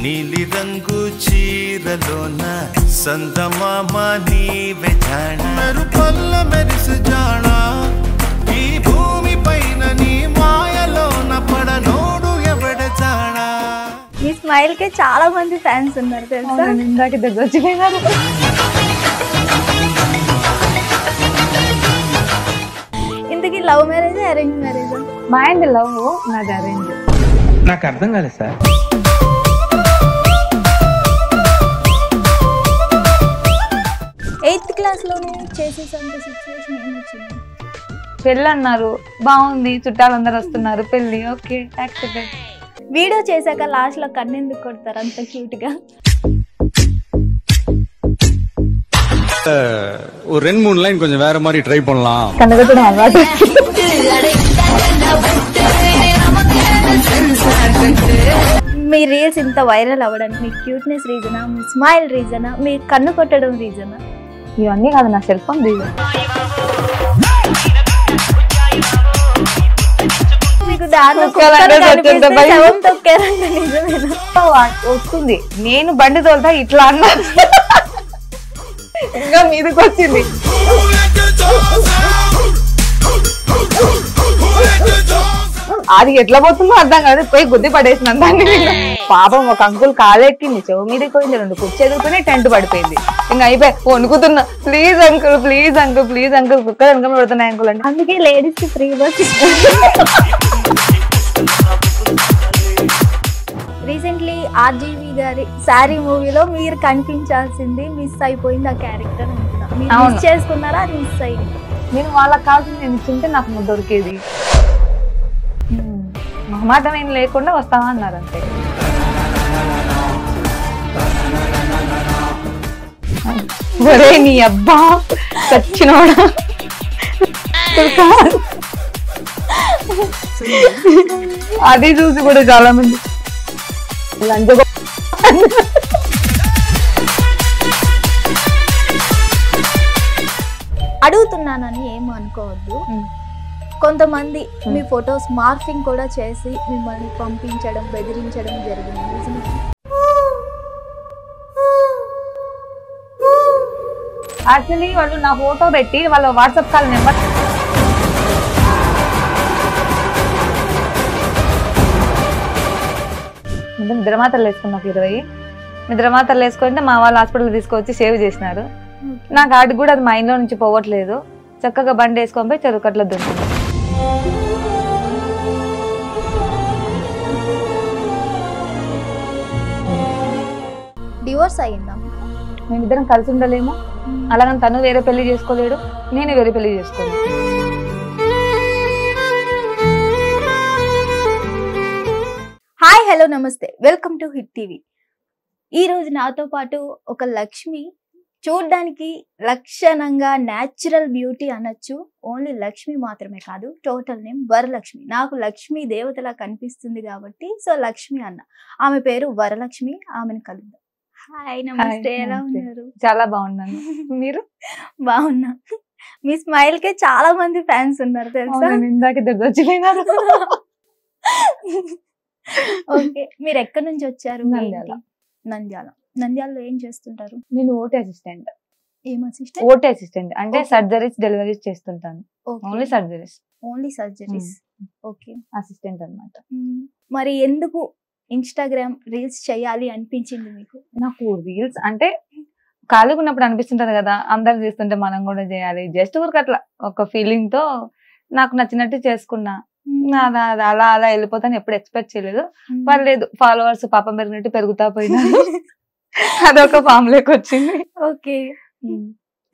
నీలి రంగు చీరలోన సందమామ నీవే జాణ మెరుపల్ల మెరిసి జాణ ఈ భూమి పైన నీ మాయలోన పడనోడు ఎవడ జాణ. మీ స్మైల్ కి చాలా మంది ఫ్యాన్స్ ఉన్నారు తెలుసా. ఇందాక దగ్గర వచ్చిపోయినారు. ఇంతకీ లవ్ మ్యారేజ్ అరేంజ్ మ్యారేజ్? మా ఆయన లవ్, నాది అరేంజ్. నాకు అర్థం కాలేదు సార్. 8th క్లాస్లోనే చేసేసంత సిచ్యువేషన్ ఏమొచ్చింది? పెళ్ళి అన్నారు, బాగుంది, చుట్టాలందరూ వస్తున్నారు, పెళ్ళి ఓకే యాక్సెప్టెడ్. వీడియో చేశాక లాస్ట్ లో కన్నెందుకు కొడతారు అంత క్యూట్ గా? ஒரு 2-3 லைன் கொஞ்சம் வேற மாதிரி ட்ரை பண்ணலாம். కన్నగొట్టడం అలవాటు. మీ రీల్స్ ఇంత వైరల్ అవ్వడానికి మీ క్యూట్నెస్ రీజనా, మీ స్మైల్ రీజనా, మీ కన్ను కొట్టడం రీజనా? ఇవన్నీ కాదు, నా సెల్ ఫోన్ రీజన్. మీకు దారిలో వస్తుంది. నేను బండి తోలుతా ఇట్లా అన్నా, ఇంకా మీదకి వచ్చింది. అది ఎట్లా పోతుందో అర్థం కాదు, పోయి గుద్ది పడేసిన దాన్ని. పాపం ఒక అంకుల్ కాలెక్కింది, చెవు మీదకి పోయింది, 2 కుర్చీ ఎదుగుతూనే టెంట్ పడిపోయింది. ఇంకా అయిపోయి వణుకుతున్నా, please uncle please uncle please uncle, కుక్కలు వెనక పెడుతున్నాయి అంకుల్ అంటే. అందుకే లేడీస్ కి ఫ్రీ బస్. రీసెంట్లీ ఆర్జీవి గారి శారీ మూవీలో మీరు కనిపించాల్సింది మిస్ అయిపోయింది ఆ క్యారెక్టర్ అంటున్నా. మీరు మిస్ చేసుకున్నారా? అది మిస్ అయింది. నేను వాళ్ళకి కావాల్సింది నేను ఇచ్చింటే నాకు దొరికేది. మొహమాటం ఏం లేకుండా వస్తావా అన్నారు అంతే. ఒరే నీ అబ్బా చచ్చినోడా. అది చూసి కూడా చాలా మంది అడుగుతున్నానని ఏమో అనుకోవద్దు. కొంతమంది మీ ఫొటోస్ మార్ఫింగ్ కూడా చేసి మిమ్మల్ని పంపించడం, బెదిరించడం జరిగింది. యాక్చువల్లీ వాళ్ళు నా ఫోటో పెట్టి వాళ్ళ వాట్సాప్ కాల్ నెంబర్ నిద్రమాతలు వేసుకుని నాకు 20 నిద్రమాతలు వేసుకుంటే మా వాళ్ళు హాస్పిటల్ తీసుకొచ్చి సేవ్ చేసినారు. నాకు ఆడికి కూడా అది మైండ్లో నుంచి పోవట్లేదు. చక్కగా బండి వేసుకొని పోయి చెరుకట్ల దుంటుంది. డివోర్స్ అయ్యిందా? మేమిద్దరం కలిసి ఉండలేము, అలాగని తను వేరే పెళ్లి చేసుకోలేడు, నేను వేరే పెళ్లి చేసుకోలేను. హాయ్ హలో నమస్తే, వెల్కమ్ టు హిట్ టీవీ. ఈరోజు నాతో పాటు ఒక లక్ష్మి, చూడ్డానికి లక్షణంగా న్యాచురల్ బ్యూటీ అనొచ్చు. ఓన్లీ లక్ష్మి మాత్రమే కాదు, టోటల్ నేమ్ వరలక్ష్మి. నాకు లక్ష్మి దేవతలా కనిపిస్తుంది కాబట్టి సో లక్ష్మి అన్న. ఆమె పేరు వరలక్ష్మి. ఆమెను కలుద్దాం. హాయ్ నమస్తే, ఎలా ఉన్నారు? చాలా బాగున్నాను, మీరు? బాగున్నా. మీ స్మైల్ కే చాలా మంది ఫ్యాన్స్ ఉన్నారు తెలుసా. ఇందాక దగ్గర వచ్చిపోయినారు. ఓకే, మీరు ఎక్కడి నుంచి వచ్చారు? నంద్యాల. నంద్యాలలో ఏం చేస్తుంటారు? నేను ఓటీ అసిస్టెంట్. ఏం అసిస్టెంట్? ఓటీ అసిస్టెంట్ అంటే సర్జరీస్, డెలివరీస్ చేస్తుంటాను. Only surgeries. Only surgeries. Okay, assistant అన్నమాట. మరి ఎందుకు ఇన్స్టాగ్రామ్ రీల్స్ చేయాలి అనిపించింది మీకు? నాకు రీల్స్ అంటే ఖాళీగా ఉన్నప్పుడు అనిపిస్తుంటది కదా, అందరు చేస్తుంటే మనం కూడా చేయాలి. జస్ట్ ఊరికి అట్లా ఒక ఫీలింగ్ తో నాకు నచ్చినట్టు చేసుకున్నా. అలా అలా వెళ్ళిపోతాను, ఎప్పుడు ఎక్స్పెక్ట్ చేయలేదు. పర్లేదు, ఫాలోవర్స్ పాపం పెరిగినట్టు పెరుగుతా పోయినా అదొక ఫామ్ లోకి వచ్చింది. ఓకే,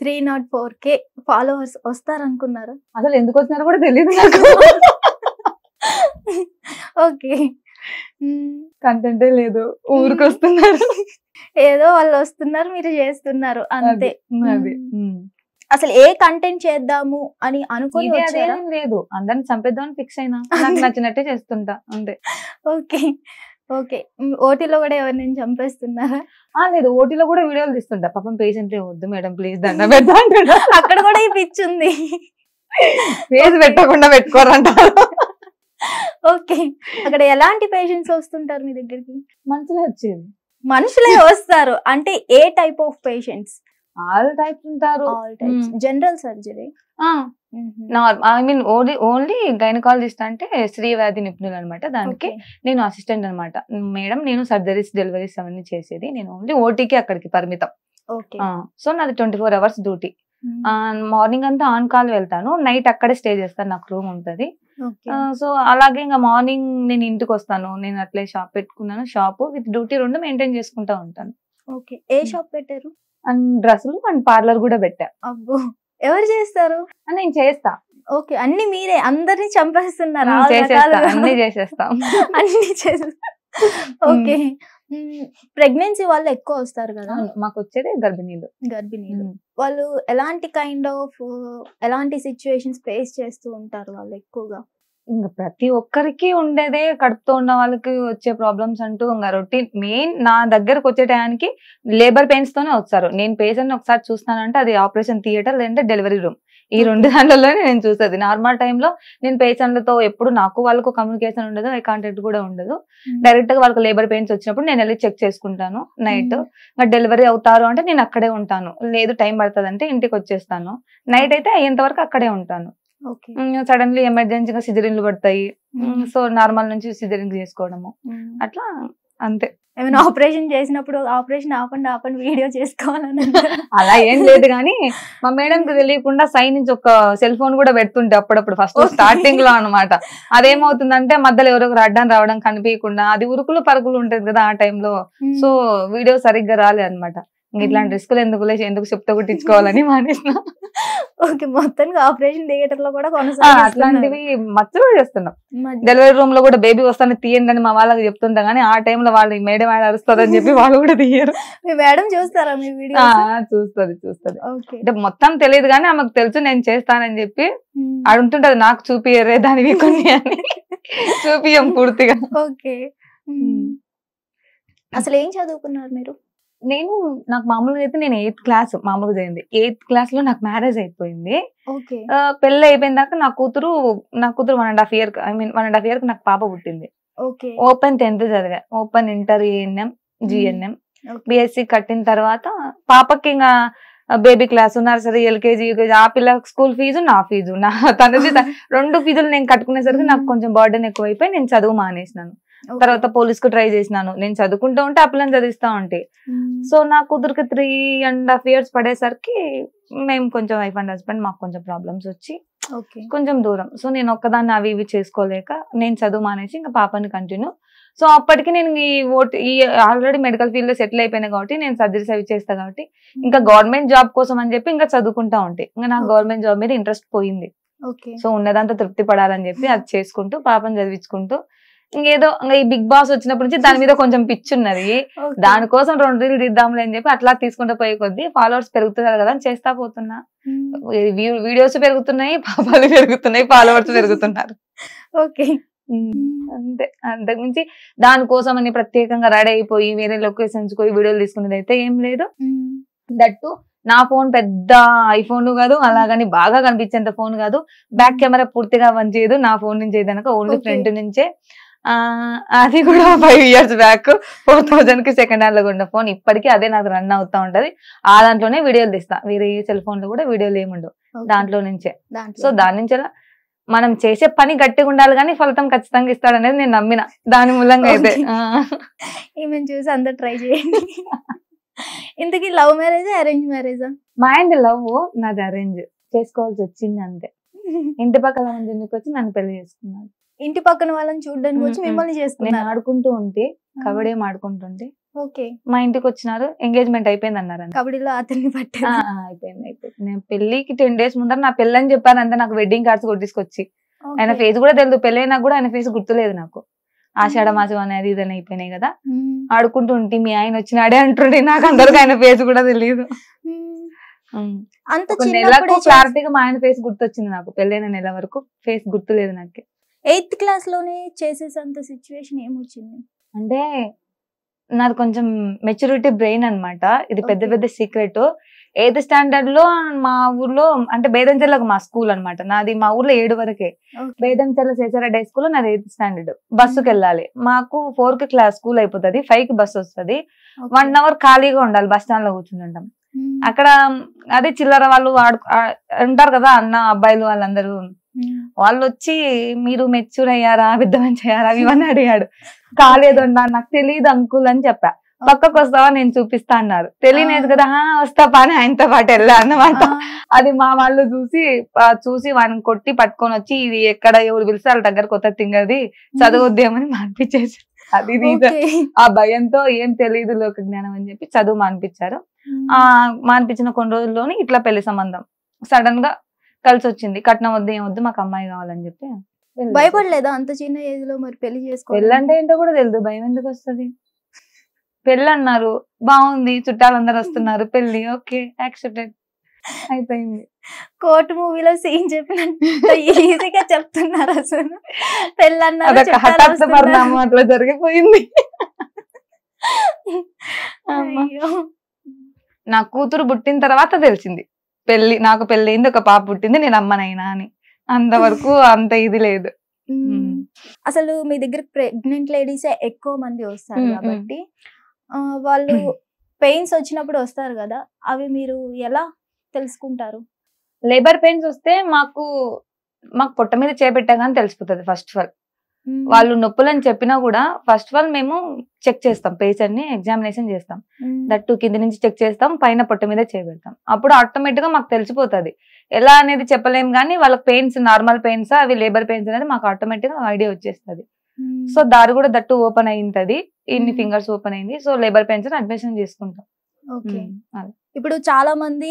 304K ఫాలోవర్స్ వస్తారనుకున్నారు? అసలు ఎందుకు వచ్చినారో కూడా తెలియదు నాకు. ఓకే, కంటెంటే లేదు, ఊరికి వస్తున్నారు. ఏదో వాళ్ళు వస్తున్నారు, మీరు చేస్తున్నారు అంతే. అసలు ఏ కంటెంట్ చేద్దాము అని అనుకుని లేదు, అందరిని చంపేద్దామని ఫిక్స్ అయినా, నాకు నచ్చినట్టే చేస్తుంటా అంతే. ఓకే ఓకే, ఓటీలో కూడా ఎవరిని చంపేస్తున్నారా? లేదు, ఓటీలో కూడా వీడియోలు తీస్తుంటా. పాపం పేషెంట్ వద్దు మేడం ప్లీజ్ దండ పెడతా. అక్కడ కూడా ఈ పిచ్చి ఉంది, ఫేస్ పెట్టకుండా పెట్టుకోరంటారు. ఓకే, అక్కడ ఎలాంటి పేషెంట్స్ వస్తుంటారు మీ దగ్గరికి? మంచిగా వచ్చేది. మనుషులే వస్తారు అంటే a type of patients? All types ఉంటారు. All types. General surgery? I mean only gynaecologist అంటే స్త్రీ వ్యాధి నిపుణులు అనమాట. దానికి నేను అసిస్టెంట్ అనమాట. మేడం నేను సర్జరీస్ డెలివరీస్ అవన్నీ చేసేది. నేను ఓన్లీ ఓటీకి అక్కడికి పరిమితం. సో నాది 24 hours డ్యూటీ. మార్నింగ్ అంతా ఆన్ కాల్ వెళ్తాను, నైట్ అక్కడే స్టే చేస్తాను, నాకు రూమ్ ఉంటది. సో అలాగే ఇంకా మార్నింగ్ నేను ఇంటికి వస్తాను. నేను అట్లే షాప్ పెట్టుకున్నాను, షాప్ విత్ డ్యూటీ 2 మెయింటైన్ చేసుకుంటా ఉంటాను. ఓకే, ఏ షాప్ పెట్టారు? అండ్ డ్రెస్సులు అండ్ పార్లర్ కూడా పెట్టా. అబ్బో, ఎవరు చేస్తారు? నేను చేస్తా. ఓకే, అన్ని మీరే అందరినీ చంపేస్తున్నారు? అన్ని చేసేస్తాం. అన్ని చేసేస్తా. ఓకే, ప్రెగ్నెన్సీ వాళ్ళు ఎక్కువ వస్తారు కదా? మాకు వచ్చేది గర్భిణీలు. వాళ్ళు ఎలాంటి సిచ్యువేషన్స్ ఫేస్ చేస్తూ ఉంటారు వాళ్ళు ఎక్కువగా? ఇంకా ప్రతి ఒక్కరికి ఉండేదే, కడుపుతో ఉన్న వాళ్ళకి వచ్చే ప్రాబ్లమ్స్ అంటూ ఇంకా రొటీన్. మెయిన్ నా దగ్గరకు వచ్చే టయానికి లేబర్ పెయిన్స్ తోనే వస్తారు. నేను పేషెంట్ ఒకసారి చూస్తానంటే అది ఆపరేషన్ థియేటర్ లేదంటే డెలివరీ రూమ్, ఈ 2 దాంట్లోనే నేను చూసేది. నార్మల్ టైంలో నేను పేషెంట్లతో ఎప్పుడు నాకు వాళ్ళకు కమ్యూనికేషన్ ఉండదు, ఐ కాంటాక్ట్ కూడా ఉండదు. డైరెక్ట్ గా వాళ్ళకి లేబర్ పెయిన్స్ వచ్చినప్పుడు నేను వెళ్ళి చెక్ చేసుకుంటాను. నైట్ డెలివరీ అవుతారు అంటే నేను అక్కడే ఉంటాను, లేదు టైం పడుతుంది అంటే ఇంటికి వచ్చేస్తాను. నైట్ అయితే అయ్యేంత వరకు అక్కడే ఉంటాను. సడన్లీ ఎమర్జెన్సీగా సిజరీన్లు పడతాయి, సో నార్మల్ నుంచి సిజరీన్ చేసుకోవడము అట్లా అంతే. ఏమైనా ఆపరేషన్ చేసినప్పుడు ఆపరేషన్ ఆపండి వీడియో చేసుకోవాలని అలా ఏం లేదు, కానీ మా మేడం కి తెలియకుండా సైడ్ నుంచి ఒక సెల్ ఫోన్ కూడా పెడుతుంటే అప్పుడప్పుడు ఫస్ట్ స్టార్టింగ్ లో అనమాట. అదేమవుతుందంటే మధ్యలో ఎవరో అడ్డం రావడం కనిపించకుండా, అది ఉరుకులు పరుగులు ఉంటది కదా ఆ టైంలో, సో వీడియో సరిగ్గా రాలే అనమాట. ఇట్లాంటి రిస్కులు ఎందుకు చెప్తే కుట్టించుకోవాలని మానేసిన. ఓకే, మొత్తానికి ఆపరేషన్ థియేటర్ లో కూడా అట్లాంటివి మచ్చలు చేస్తున్నాం. డెలివరీ రూమ్ లో కూడా బేబీ వస్తానే తీయండి అని మా వాళ్ళకి చెప్తుంటాం, కానీ ఆ టైంలో వాళ్ళు మేడం అరుస్తుందని చెప్పి వాళ్ళు కూడా తీయరు. మీ మేడం చూస్తారా మీ వీడియో? చూస్తుంది. అంటే మొత్తం తెలియదు కానీ ఆమెకు తెలుసు నేను చేస్తానని చెప్పి అడుగుతుంటది, నాకు చూపియరే దానివి కొన్ని అని. చూపియం పూర్తిగా. ఓకే, అసలు ఏం చదువుకున్నారు మీరు? నాకు మామూలుగా అయితే నేను 8th క్లాస్ మామూలుగా జరిగింది. 8th క్లాస్ లో నాకు మ్యారేజ్ అయిపోయింది. పెళ్లి అయిపోయిన దాకా నా కూతురు 1.5 year, ఐ మీన్ 1.5 year నాకు పాప పుట్టింది. ఓపెన్ 10th చదివా, open inter ANM GNM BSc కట్టిన తర్వాత పాపకి ఇంకా baby class, nursery, LKG, UKG, ఆ పిల్ల స్కూల్ ఫీజు, నా ఫీజు, తనది 2 ఫీజులు నేను కట్టుకునేసరికి నాకు కొంచెం బర్డెన్ ఎక్కువైపోయి నేను చదువు మానేసినాను. తర్వాత పోలీస్ కు ట్రై చేసినాను. నేను చదువుకుంటూ ఉంటే ఆ పిల్లని చదివిస్తా ఉంటే, సో నా కూతురికి 3.5 years పడేసరికి మేము కొంచెం వైఫ్ అండ్ హస్బెండ్ మాకు కొంచెం ప్రాబ్లమ్స్ వచ్చి కొంచెం దూరం. సో నేను ఒక్కదాన్ని అవి ఇవి చేసుకోలేక నేను చదువు మానేసి ఇంకా పాపని కంటిన్యూ. సో అప్పటికి నేను ఈ ఆల్రెడీ మెడికల్ ఫీల్డ్ లో సెటిల్ అయిపోయినా కాబట్టి నేను సర్జరీస్ అవి చేస్తా కాబట్టి ఇంకా గవర్నమెంట్ జాబ్ కోసం అని చెప్పి ఇంకా చదువుకుంటా ఉంటే ఇంకా నాకు గవర్నమెంట్ జాబ్ మీద ఇంట్రెస్ట్ పోయింది. సో ఉన్నదంతా తృప్తి పడాలని చెప్పి అది చేసుకుంటూ పాపని చదివించుకుంటూ ఇంకేదో ఈ బిగ్ బాస్ వచ్చినప్పటి నుంచి దాని మీద కొంచెం పిచ్చి ఉన్నది. దానికోసం 2 రీలు తీద్దాంలే అని చెప్పి అట్లా తీసుకుంటూ పోయే కొద్దీ ఫాలోవర్స్ పెరుగుతున్నారు కదా అని చేస్తా పోతున్నా. వీడియోస్ పెరుగుతున్నాయి, పాపాలు పెరుగుతున్నాయి, ఫాలోవర్స్ పెరుగుతున్నారు. ఓకే, అంతే. అంతకుమించి దానికోసం అని ప్రత్యేకంగా రెడీ అయిపోయి వేరే లొకేషన్స్ పోయి వీడియోలు తీసుకునేది అయితే ఏం లేదు. దట్టు నా ఫోన్ పెద్ద ఐఫోన్ కాదు, అలాగని బాగా కనిపించేంత ఫోన్ కాదు, బ్యాక్ కెమెరా పూర్తిగా పనిచేయదు నా ఫోన్ నుంచి ఏదనక ఓన్లీ ఫ్రంట్ నుంచే. అది కూడా 5 years బ్యాక్ 4000 కి సెకండ్ హ్యాండ్ లో ఉన్న ఫోన్. ఇప్పటికీ అదే నాకు రన్ అవుతా ఉంటది. ఆ దాంట్లోనే వీడియోలు తీస్తా, వేరే సెల్ ఫోన్ లో కూడా వీడియోలు ఏముండవు, దాంట్లో నుంచే. సో దాని నుంచి మనం చేసే పని గట్టిగా ఉండాలి కానీ ఫలితం ఖచ్చితంగా ఇస్తాడనేది నేను నమ్మిన. దాని మూలంగా అయితే ఈమెను చూసి అందరు ట్రై చేయండి. ఇంతకీ లవ్ మ్యారేజ్ అరేంజ్ మ్యారేజా? మా ఆయనది లవ్, నాది అరేంజ్. చేసుకోవాల్సి వచ్చింది అంతే. ఇంటి పక్కన ఎందుకు వచ్చి నన్ను పెళ్లి చేసుకున్నాను. ఇంటి పక్కన వాళ్ళని చూడడానికి వచ్చి మిమ్మల్ని చేసుకున్నాను. నేను ఆడుకుంటూ ఉంటే కబడ్డీ ఆడుకుంటుంటే మా ఇంటికి వచ్చినారు, ఎంగేజ్మెంట్ అయిపోయింది అన్నారు. కబడ్డీలో అతన్ని పట్టారు. అయిపోయింది. నేను పెళ్లికి 10 days ముందర నా పెళ్ళి అని చెప్పాను అంతే. నాకు వెడ్డింగ్ కార్డ్స్ కొట్టించుకొచ్చి ఆయన ఫేస్ కూడా తెలియదు, పెళ్ళి అయినా కూడా ఆయన ఫేస్ గుర్తులేదు నాకు. ఆషాఢ మాసం అనేది ఇదని అయిపోయినాయి కదా, ఆడుకుంటూ ఉంటే మీ ఆయన వచ్చినాడే అంటుండే, నాకు అందరికి ఆయన ఫేస్ కూడా తెలియదు. నెలకు క్లారిటీగా మా ఆయన ఫేస్ గుర్తొచ్చింది నాకు, పెళ్ళైన నెల వరకు ఫేస్ గుర్తులేదు నాకు. 8th class లోనే చేసేసంత సిచ్యువేషన్ ఏమొచ్చింది అంటే నాది కొంచెం మెచ్యూరిటీ బ్రెయిన్ అన్నమాట. ఇది పెద్ద పెద్ద సీక్రెట్. 8th స్టాండర్డ్ లో మా ఊర్లో అంటే బేదంచెర్లకు మా స్కూల్ అన్నమాట. నాది మా ఊర్లో 7 వరకే. బేదంచెర్ల శేషారెడ్డి డే స్కూల్ నాది 8th స్టాండర్డ్. బస్సుకి వెళ్ళాలి. మాకు 4 కి క్లాస్ స్కూల్ అయిపోతుంది, 5 కి బస్సు వస్తుంది. 1 అవర్ ఖాళీగా ఉండాలి, బస్ స్టాండ్ లో కూర్చుని ఉంటాం. అక్కడ అదే చిల్లర వాళ్ళు ఉంటారు కదా అన్న అబ్బాయిలు వాళ్ళందరూ, వాళ్ళు వచ్చి మీరు మెచ్యూర్ అయ్యారా, విద్యమంచి అయ్యారా ఇవన్నీ అడిగాడు. కాలేదన్నా నాకు తెలియదు అంకుల్ అని చెప్పా. పక్కకు వస్తావా నేను చూపిస్తా అన్నారు. తెలియలేదు కదా, వస్తా పాని ఆయనతో పాటు వెళ్ళా అన్నమాట. అది మా వాళ్ళు చూసి వాడిని కొట్టి పట్టుకొని వచ్చి ఇది ఎక్కడ ఎవరు పిలిస్తే వాళ్ళ దగ్గర కొత్త తింగది చదవద్దేమని మానిపించేసి, అది ఆ భయంతో ఏం తెలియదు లోక జ్ఞానం అని చెప్పి చదువు మానిపించారు. మానిపించిన కొన్ని రోజుల్లోనే ఇట్లా పెళ్లి సంబంధం సడన్ గా కలిసి వచ్చింది. కట్నం వద్దు ఏం వద్దు మాకు అమ్మాయి కావాలని చెప్పి. భయపడలేదా అంత చిన్న ఏజ్ లో మరి పెళ్లి చేసుకో? పెళ్ళి అంటే ఏంటో కూడా తెలియదు, భయం ఎందుకు వస్తుంది? పెళ్ళి అన్నారు, బాగుంది, చుట్టాలందరూ వస్తున్నారు, పెళ్లి ఓకే యాక్సెప్టెడ్ అయిపోయింది. కోర్టు మూవీలో సీన్ చెప్పినట్టు ఈజీగా చెప్తున్నారు అసలు. పెళ్ళి అన్నారు, హఠాత్ పరిణామం అట్లా జరిగిపోయింది. నా కూతురు పుట్టిన తర్వాత తెలిసింది నాకు పెళ్లి అయింది, ఒక పాప పుట్టింది, నేను అమ్మనైనా అని. అంతవరకు అంత ఇది లేదు. అసలు మీ దగ్గర ప్రెగ్నెంట్ లేడీసే ఎక్కువ మంది వస్తారు కాబట్టి వాళ్ళు పెయిన్స్ వచ్చినప్పుడు వస్తారు కదా, అవి మీరు ఎలా తెలుసుకుంటారు? లేబర్ పెయిన్స్ వస్తే మాకు పొట్ట మీద చేపెట్టగానే తెలిసిపోతుంది. ఫస్ట్ ఆఫ్ ఆల్ వాళ్ళు నొప్పులని చెప్పినా కూడా ఫస్ట్ ఆఫ్ ఆల్ మేము చెక్ చేస్తాం, పేషెంట్ ని ఎగ్జామినేషన్ చేస్తాం. దట్టు కింది నుంచి చెక్ చేస్తాం, పైన పొట్ట మీద చేపెడతాం. అప్పుడు ఆటోమేటిక్ గా మాకు తెలిసిపోతుంది. ఎలా అనేది చెప్పలేం కానీ వాళ్ళకి పెయిన్స్ నార్మల్ పెయిన్స్ అవి లేబర్ పెయిన్స్ అనేది మాకు ఆటోమేటిక్ గా ఐడియా వచ్చేస్తుంది. సో దారి కూడా దట్టు ఓపెన్ అయింటది, ఇన్ని ఫింగర్స్ ఓపెన్ అయింది. సో లేబర్ పెయిన్స్ అడ్మిషన్ చేసుకుంటాం. ఇప్పుడు చాలా మంది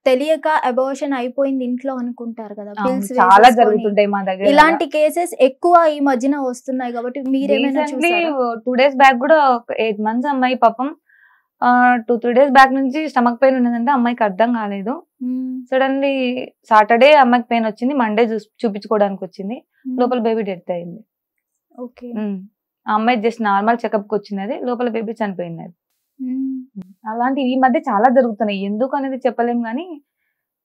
తెలియక అబార్షన్ అయిపోయింది ఇంట్లో అనుకుంటారు కదా, చాలా జరుగుతుంటాయి మా దగ్గర. ఇలాంటి కేసెస్ ఎక్కువ ఈ మధ్యన వస్తున్నాయి కాబట్టి మీరేమైనా చూసారా? 2 days బ్యాక్ కూడా 8 months అమ్మాయి పాపం 2-3 days బ్యాక్ నుంచి స్టమక్ పెయిన్ ఉన్నదంటే అమ్మాయికి అర్థం కాలేదు. సడన్లీ సాటర్డే అమ్మాయికి పెయిన్ వచ్చింది, మండే చూపించుకోవడానికి వచ్చింది, లోపల బేబీ డెత్ అయింది. ఆ అమ్మాయి జస్ట్ నార్మల్ చెకప్ కి వచ్చినది, లోపల బేబీ చనిపోయింది. అలాంటి ఈ మధ్య చాలా జరుగుతున్నాయి. ఎందుకు అనేది చెప్పలేం కానీ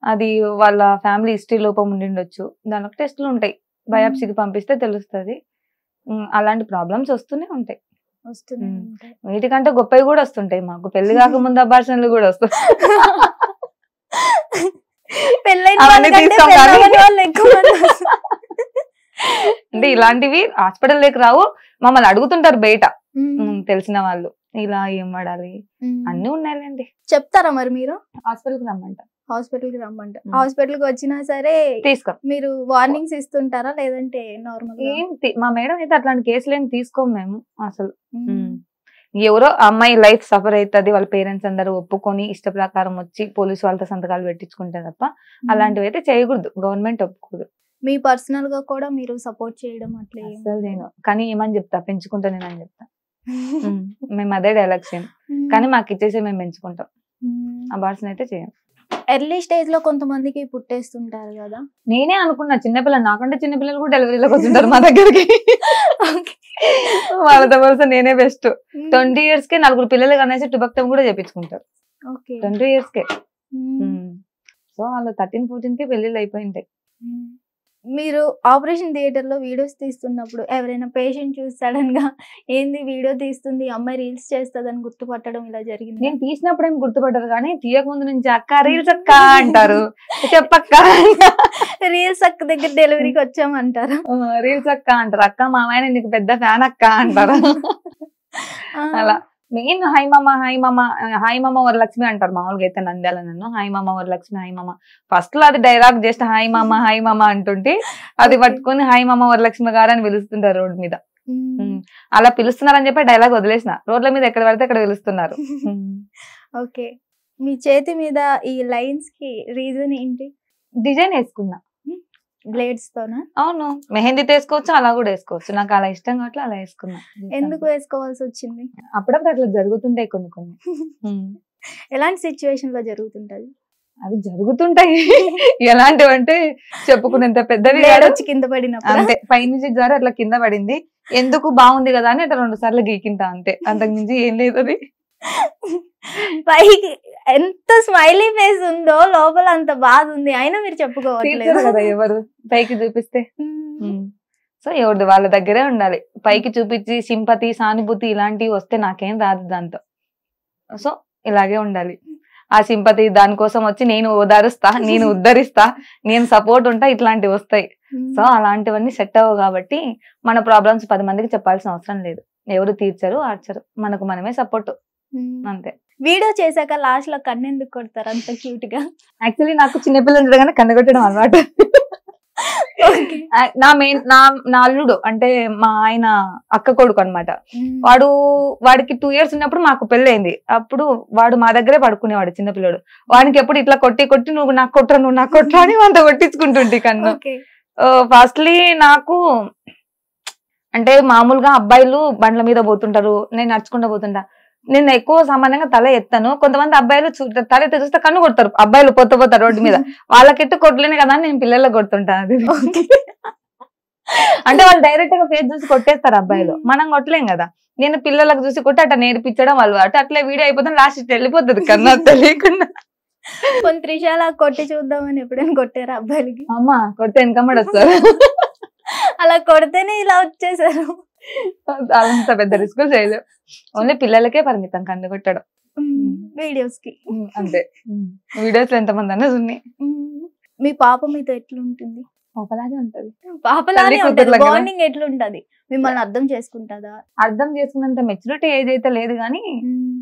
అది వాళ్ళ ఫ్యామిలీ హిస్టరీ లోపం ఉండిండొచ్చు. దానికి టెస్టులు ఉంటాయి, బయాప్సీకి పంపిస్తే తెలుస్తుంది. అలాంటి ప్రాబ్లమ్స్ వస్తూనే ఉంటాయి. వీటికంటే గొప్పవి కూడా వస్తుంటాయి. మాకు పెళ్లి కాకముందు అబార్షన్లు కూడా వస్తాయి. అంటే ఇలాంటివి హాస్పిటల్లోకి రావు, మమ్మల్ని అడుగుతుంటారు బయట తెలిసిన వాళ్ళు, ఇలా ఏం వాడాలి అన్ని ఉన్నాయండి. చెప్తారా మరి మీరు? హాస్పిటల్ కి రమ్మంటారు. హాస్పిటల్ కి వచ్చినా సరే తీసుకో, మీరు వార్నింగ్స్ ఇస్తుంటారా లేదంటే నార్మల్? మా మేడం అయితే అట్లాంటి కేసులు ఏం తీసుకోము మేము అసలు. ఎవరో అమ్మాయి లైఫ్ సఫర్ అవుతుంది, వాళ్ళ పేరెంట్స్ అందరూ ఒప్పుకొని ఇష్ట ప్రకారం వచ్చి పోలీసు వాళ్ళతో సంతకాలు పెట్టించుకుంటే తప్ప అలాంటివి అయితే చేయకూడదు, గవర్నమెంట్ ఒప్పుకోదు. మీ పర్సనల్ గా కూడా మీరు సపోర్ట్ చేయడం అట్లా అసలు నేను కానీ ఏమని చెప్తా, పెంచుకుంటా నేను అని చెప్తా. మేము అదే డైలాగ్ చేయం, కానీ మాకు ఇచ్చేసి మేము పెంచుకుంటాం, అబార్షన్ అయితే చేయం. ఎర్లీ స్టేజ్ లో కొంతమందికి పుట్టేస్తుంటారు కదా. నేనే అనుకున్నా చిన్నపిల్లలు, నాకంటే చిన్నపిల్లలు కూడా డెలివరీలోకి వస్తుంటారు మా దగ్గరికి. వాళ్ళతో వలస నేనే బెస్ట్. 20 years కే 4 పిల్లలు అనేసి టుబక్టం కూడా చేపించుకుంటారు 20 years కే. సో వాళ్ళు 13-14 కే పెళ్లిళ్ళు అయిపోయింటాయి. మీరు ఆపరేషన్ థియేటర్ లో వీడియోస్ తీస్తున్నప్పుడు ఎవరైనా పేషెంట్ చూసి సడన్ గా ఏంది వీడియో తీస్తుంది అమ్మాయి రీల్స్ చేస్తుంది అని గుర్తుపట్టడం ఇలా జరిగింది? నేను తీసినప్పుడు ఏం గుర్తుపట్టరు కానీ తీయక ముందు నుంచి అక్క రీల్స్ అక్క అంటారు, చెప్పక్క రీల్స్ అక్క దగ్గర డెలివరీకి వచ్చామంటారు, రీల్స్ అక్క అంటారు, అక్క మామయ్య నీకు పెద్ద ఫ్యాన్ అక్క అంటారు. అలా మెయిన్ హాయ్ మామ వరలక్ష్మి అంటారు మామూలుగా అయితే నంద్యాల. నన్ను హాయ్ మామ వరలక్ష్మి హాయ్ మామ ఫస్ట్ లో అది డైలాగ్ జస్ట్ హాయ్ మామ అంటుంటే అది పట్టుకొని హాయ్ మామ వరలక్ష్మి గారు అని పిలుస్తుంటారు రోడ్ మీద. అలా పిలుస్తున్నారని చెప్పి డైలాగ్ వదిలేసిన, రోడ్ల మీద ఎక్కడ పడితే అక్కడ పిలుస్తున్నారు. ఓకే, మీ చేతి మీద ఈ లైన్స్ కి రీజన్ ఏంటి? డిజైన్ వేసుకున్నా బ్లేడ్స్ తోనా? అవును, మెహందీ వేసుకోవచ్చు, అలా కూడా వేసుకోవచ్చు. నాకు అలా ఇష్టం కాబట్టి అలా వేసుకున్నా. ఎందుకు వేసుకోవాల్సి వచ్చింది? అప్పుడప్పుడు అట్లా జరుగుతుంటాయి కొన్ని. ఎలాంటి సిచ్యువేషన్ లో జరుగుతుంటది? అవి జరుగుతుంటాయి. ఎలాంటివి అంటే చెప్పుకునేంత పెద్దవి వచ్చి కింద పడినప్పుడు అంతే, పైనుంచి జారి అట్లా కింద పడింది, ఎందుకు బాగుంది కదా అని అట్లా 2 సార్లు గీకింటా అంతే, అంతకు మించి ఏం లేదు. అది పైకి ఎంత స్మైలీ ఫేస్ ఉందో లోపల అంత బాధ ఉంది, అయినా మీరు చెప్పుకోవట్లేదు తీర్చరు కదా ఎవరు పైకి చూపిస్తే. సో ఎవరిది వాళ్ళ దగ్గరే ఉండాలి. పైకి చూపించి సింపతి సానుభూతి ఇలాంటివి వస్తే నాకేం రాదు దాంతో. సో ఇలాగే ఉండాలి. ఆ సింపతి దానికోసం వచ్చి నేను ఓదారుస్తా, నేను ఉద్ధరిస్తా, నేను సపోర్ట్ ఉంటా, ఇట్లాంటివి వస్తాయి. సో అలాంటివన్నీ సెట్ అవ్వవు కాబట్టి మన ప్రాబ్లమ్స్ 10 మందికి చెప్పాల్సిన అవసరం లేదు. ఎవరు తీర్చరు ఆర్చరు, మనకు మనమే సపోర్ట్ అంతే. వీడియో చేశాక లాస్ట్ లో కన్నెందుకు కొడతారు అంత క్యూట్ గా? యాక్చువల్లీ నాకు చిన్నపిల్లలు ఉండగానే కన్నుగొట్టడం అలవాటు. నా అల్లుడు అంటే మా ఆయన అక్క కొడుకు అనమాట. వాడికి 2 years ఉన్నప్పుడు మాకు పెళ్ళైంది. అప్పుడు వాడు మా దగ్గరే పడుకునేవాడు చిన్నపిల్లడు. వాడికి ఎప్పుడు ఇట్లా కొట్టి నువ్వు నాకు కొట్టరా నువ్వు నాకు కొట్టరా అని అంత కొట్టించుకుంటుంటే కన్ను. ఫస్ట్లీ నాకు అంటే మామూలుగా అబ్బాయిలు బండ్ల మీద పోతుంటారు, నేను నడుచుకుంటూ పోతుంటా. నేను ఎక్కువ సామాన్యంగా తల ఎత్తాను. కొంతమంది అబ్బాయిలు తల ఎత్తి చూస్తే కన్ను కొడతారు, అబ్బాయిలు పోతారు రోడ్డు మీద. వాళ్ళకెట్టు కొట్టలేను కదా అని నేను పిల్లలకు కొడుతుంటా. అది అంటే వాళ్ళు డైరెక్ట్ గా ఫేస్ చూసి కొట్టేస్తారు అబ్బాయిలు, మనం కొట్టలేం కదా. నేను పిల్లలకు చూసి కొట్టి అట్లా నేర్పించడం వాళ్ళు అట్లా వీడియో అయిపోతాను, లాస్ట్ వెళ్ళిపోతుంది కన్నా తెలియకుండా. కొన్ని త్రిషాల కొట్టి చూద్దామని ఎప్పుడైనా కొట్టారా అబ్బాయిలకి? అమ్మా కొడితే వెనకమ్మడి వస్తారు. అలా కొడితేనే ఇలా వచ్చేసారు. అంత పెద్ద రిస్క్ చేయలేవు, ఓన్లీ పిల్లలకే పరిమితం కన్ను కొట్టడం వీడియోస్ కి అంతే. వీడియోస్ లో ఎంతమంది అన్నది ఉన్నాయి. మీ పాప మీతో ఎట్లుంటుంది? పాపలాగే ఉంటది. పాపలాగే ఉంటది. బాండింగ్ ఎట్లుంటది? మిమ్మల్ని అర్థం చేసుకుంటుందా? అర్థం చేసుకున్నంత మెచ్యూరిటీ ఏజ్ అయితే లేదు కానీ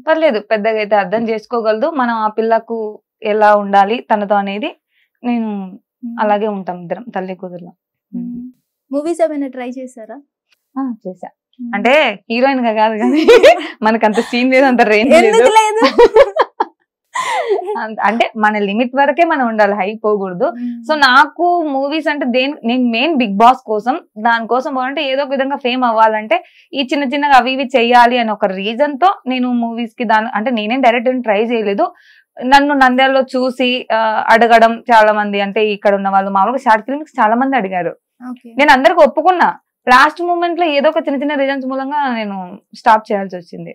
పర్లేదు, పెద్దగా అయితే అర్థం చేసుకోగలదు. మనం ఆ పిల్లకు ఎలా ఉండాలి తనతో అనేది నేను అలాగే ఉంటాం ఇద్దరం తల్లి కూతుర్లో. మూవీస్ ఏమైనా ట్రై చేశారా? చేసా, అంటే హీరోయిన్ గా కాదు కానీ మనకు అంత సీన్ లేదు, అంత రేంజ్ లేదు. అంటే మన లిమిట్ వరకే మనం ఉండాలి, హై పోకూడదు. సో నాకు మూవీస్ అంటే నేను మెయిన్ బిగ్ బాస్ కోసం దానికోసం పోవాలంటే ఏదో ఒక విధంగా ఫేమ్ అవ్వాలంటే ఈ చిన్న చిన్నగా అవి ఇవి చెయ్యాలి అని ఒక రీజన్ తో నేను మూవీస్ కి అంటే నేనేం డైరెక్ట్ ట్రై చేయలేదు. నన్ను నంద్యాలలో చూసి అడగడం చాలా మంది, అంటే ఇక్కడ ఉన్న వాళ్ళు మామూలుగా షార్ట్ ఫిల్మ్స్ చాలా మంది అడిగారు. నేను అందరికి ఒప్పుకున్నా. లాస్ట్ మూమెంట్ లో ఏదో ఒక చిన్న చిన్న రీజన్స్ మూలంగా నేను స్టాప్ చేయాల్సి వచ్చింది.